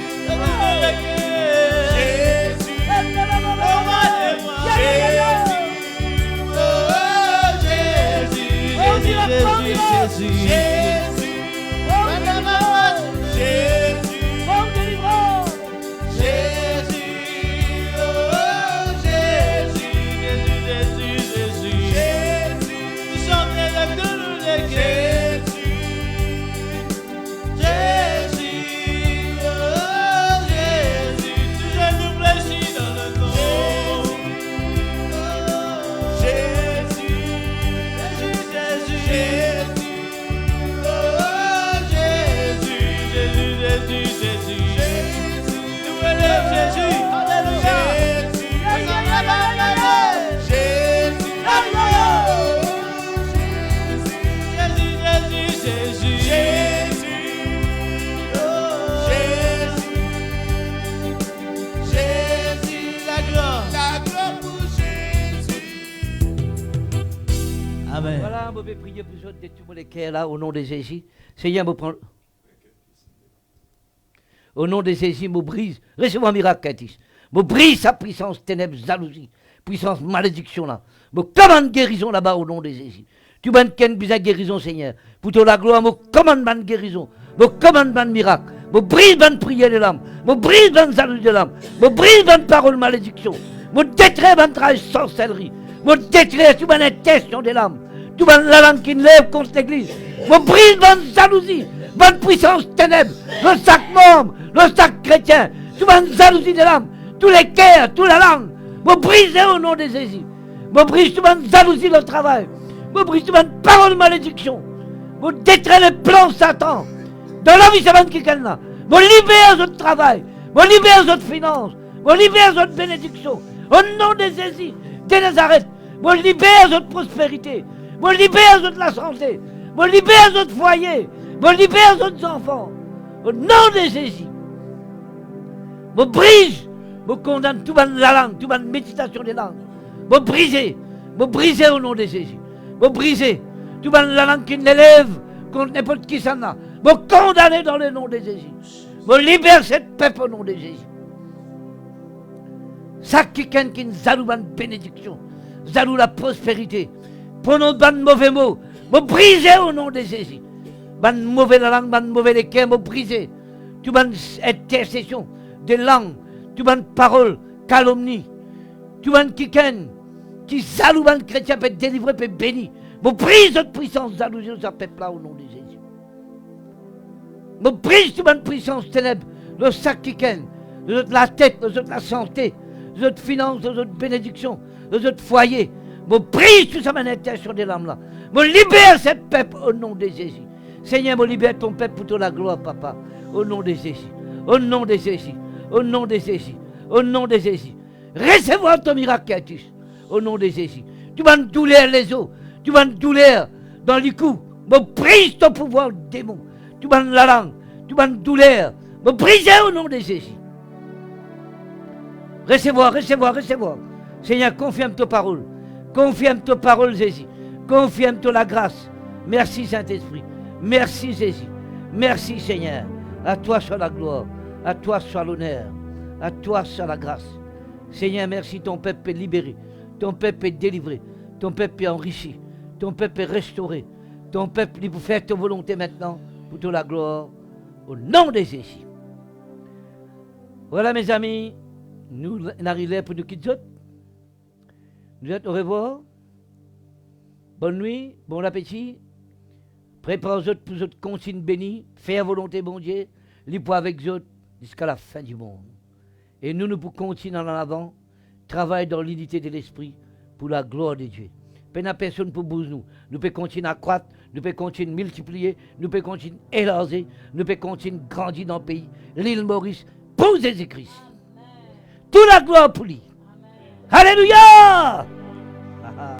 Amen. Voilà, on va prier pour vous de tout le cœur là, au nom de Jésus. Seigneur, vous prend. Au nom de Jésus, me brise. Recevez un miracle, Katis. Me brise sa puissance, ténèbres, jalousie, puissance, malédiction là. Me commande guérison là-bas au nom de Jésus. Tu m'as qu'une besoin de guérison, Seigneur. Pour toi la gloire, me commande une guérison. Me commande un miracle. Me brise une prière de l'âme. Me brise une jalousie de l'âme. Me brise une parole malédiction. Me détruis une travail sorcellerie. Me détruis toute une intention de l'âme. Toute la langue qui lève contre l'église. Me brise une jalousie. Bonne puissance ténèbres, le sac membre, le sac chrétien, toute une jalousie de l'âme, tous les cœurs, toute la langue, me briser au nom de Jésus. Me brise toute une jalousie de travail, me brise toute une parole de malédiction, me détruire les plans de Satan. Dans la vie, c'est même qui est là. Me libère votre travail, me libère votre finance, me libère votre bénédiction. Au nom de Jésus, de Nazareth, me libère votre prospérité, me libère votre la santé, me libère votre foyer. Me libère d'autres enfants. Au nom de Jésus. Me brise. Me condamne toute la langue, toute la méditation des langues. Me briser au nom de Jésus. Me briser. Toute la langue qui n'élève contre n'importe qui s'en a. Me condamner dans le nom de Jésus. Me libère cette peuple au nom de Jésus. Ça qui nous zalou la bénédiction. Zalou la prospérité. Prenons de mauvais mots. Me briser au nom de Jésus. Ban mauvais la langue, ban mauvais les cœurs, me briser. Tu ban intercession de langue, tu ban parole, calomnie. Tu ban qui salue ban chrétien peut être délivré, peut être béni. Me brise cette puissance d'allusion de ce peuple là au nom de Jésus. Me brise tu ban puissance ténèbres, le sac qui ken, la tête, la santé, notre finance, notre bénédiction, notre foyer. Me brise tout ça, ma intention de l'âme là. Me libère cette peuple au nom de Jésus. Seigneur, me libère ton peuple pour toute la gloire, papa. Au nom de Jésus. Au nom de Jésus. Au nom de Jésus. Au nom de Jésus. Recevoir ton miracle, Katus. Au nom de Jésus. Tu vas nous douleur les os. Tu vas nous douleur dans les coups. Me brise ton pouvoir, démon. Tu vas la langue. Tu vas nous douleur. Me briser au nom de Jésus. Recevoir, recevoir, recevoir. Seigneur, confirme ta parole. Confirme ta parole, Jésus. Confirme ta la grâce. Merci, Saint-Esprit. Merci, Jésus. Merci, Seigneur. À toi soit la gloire. À toi soit l'honneur. À toi soit la grâce. Seigneur, merci. Ton peuple est libéré. Ton peuple est délivré. Ton peuple est enrichi. Ton peuple est restauré. Ton peuple est pour faire ta volonté maintenant. Pour toute la gloire. Au nom de Jésus. Voilà, mes amis. Nous arrivons pour nous quitter. Nous êtes au revoir. Bonne nuit, bon appétit. Prépare-vous pour votre consigne bénie. Faire volonté, bon Dieu. Libre avec vous jusqu'à la fin du monde. Et nous pouvons continuer en avant. Travailler dans l'unité de l'esprit pour la gloire de Dieu. Pas personne pour bouger nous. Nous pouvons continuer à croître. Nous pouvons continuer à multiplier. Nous pouvons continuer à élargir. Nous pouvons continuer à grandir dans le pays. L'île Maurice pour Jésus-Christ. Toute la gloire pour lui. Alléluia!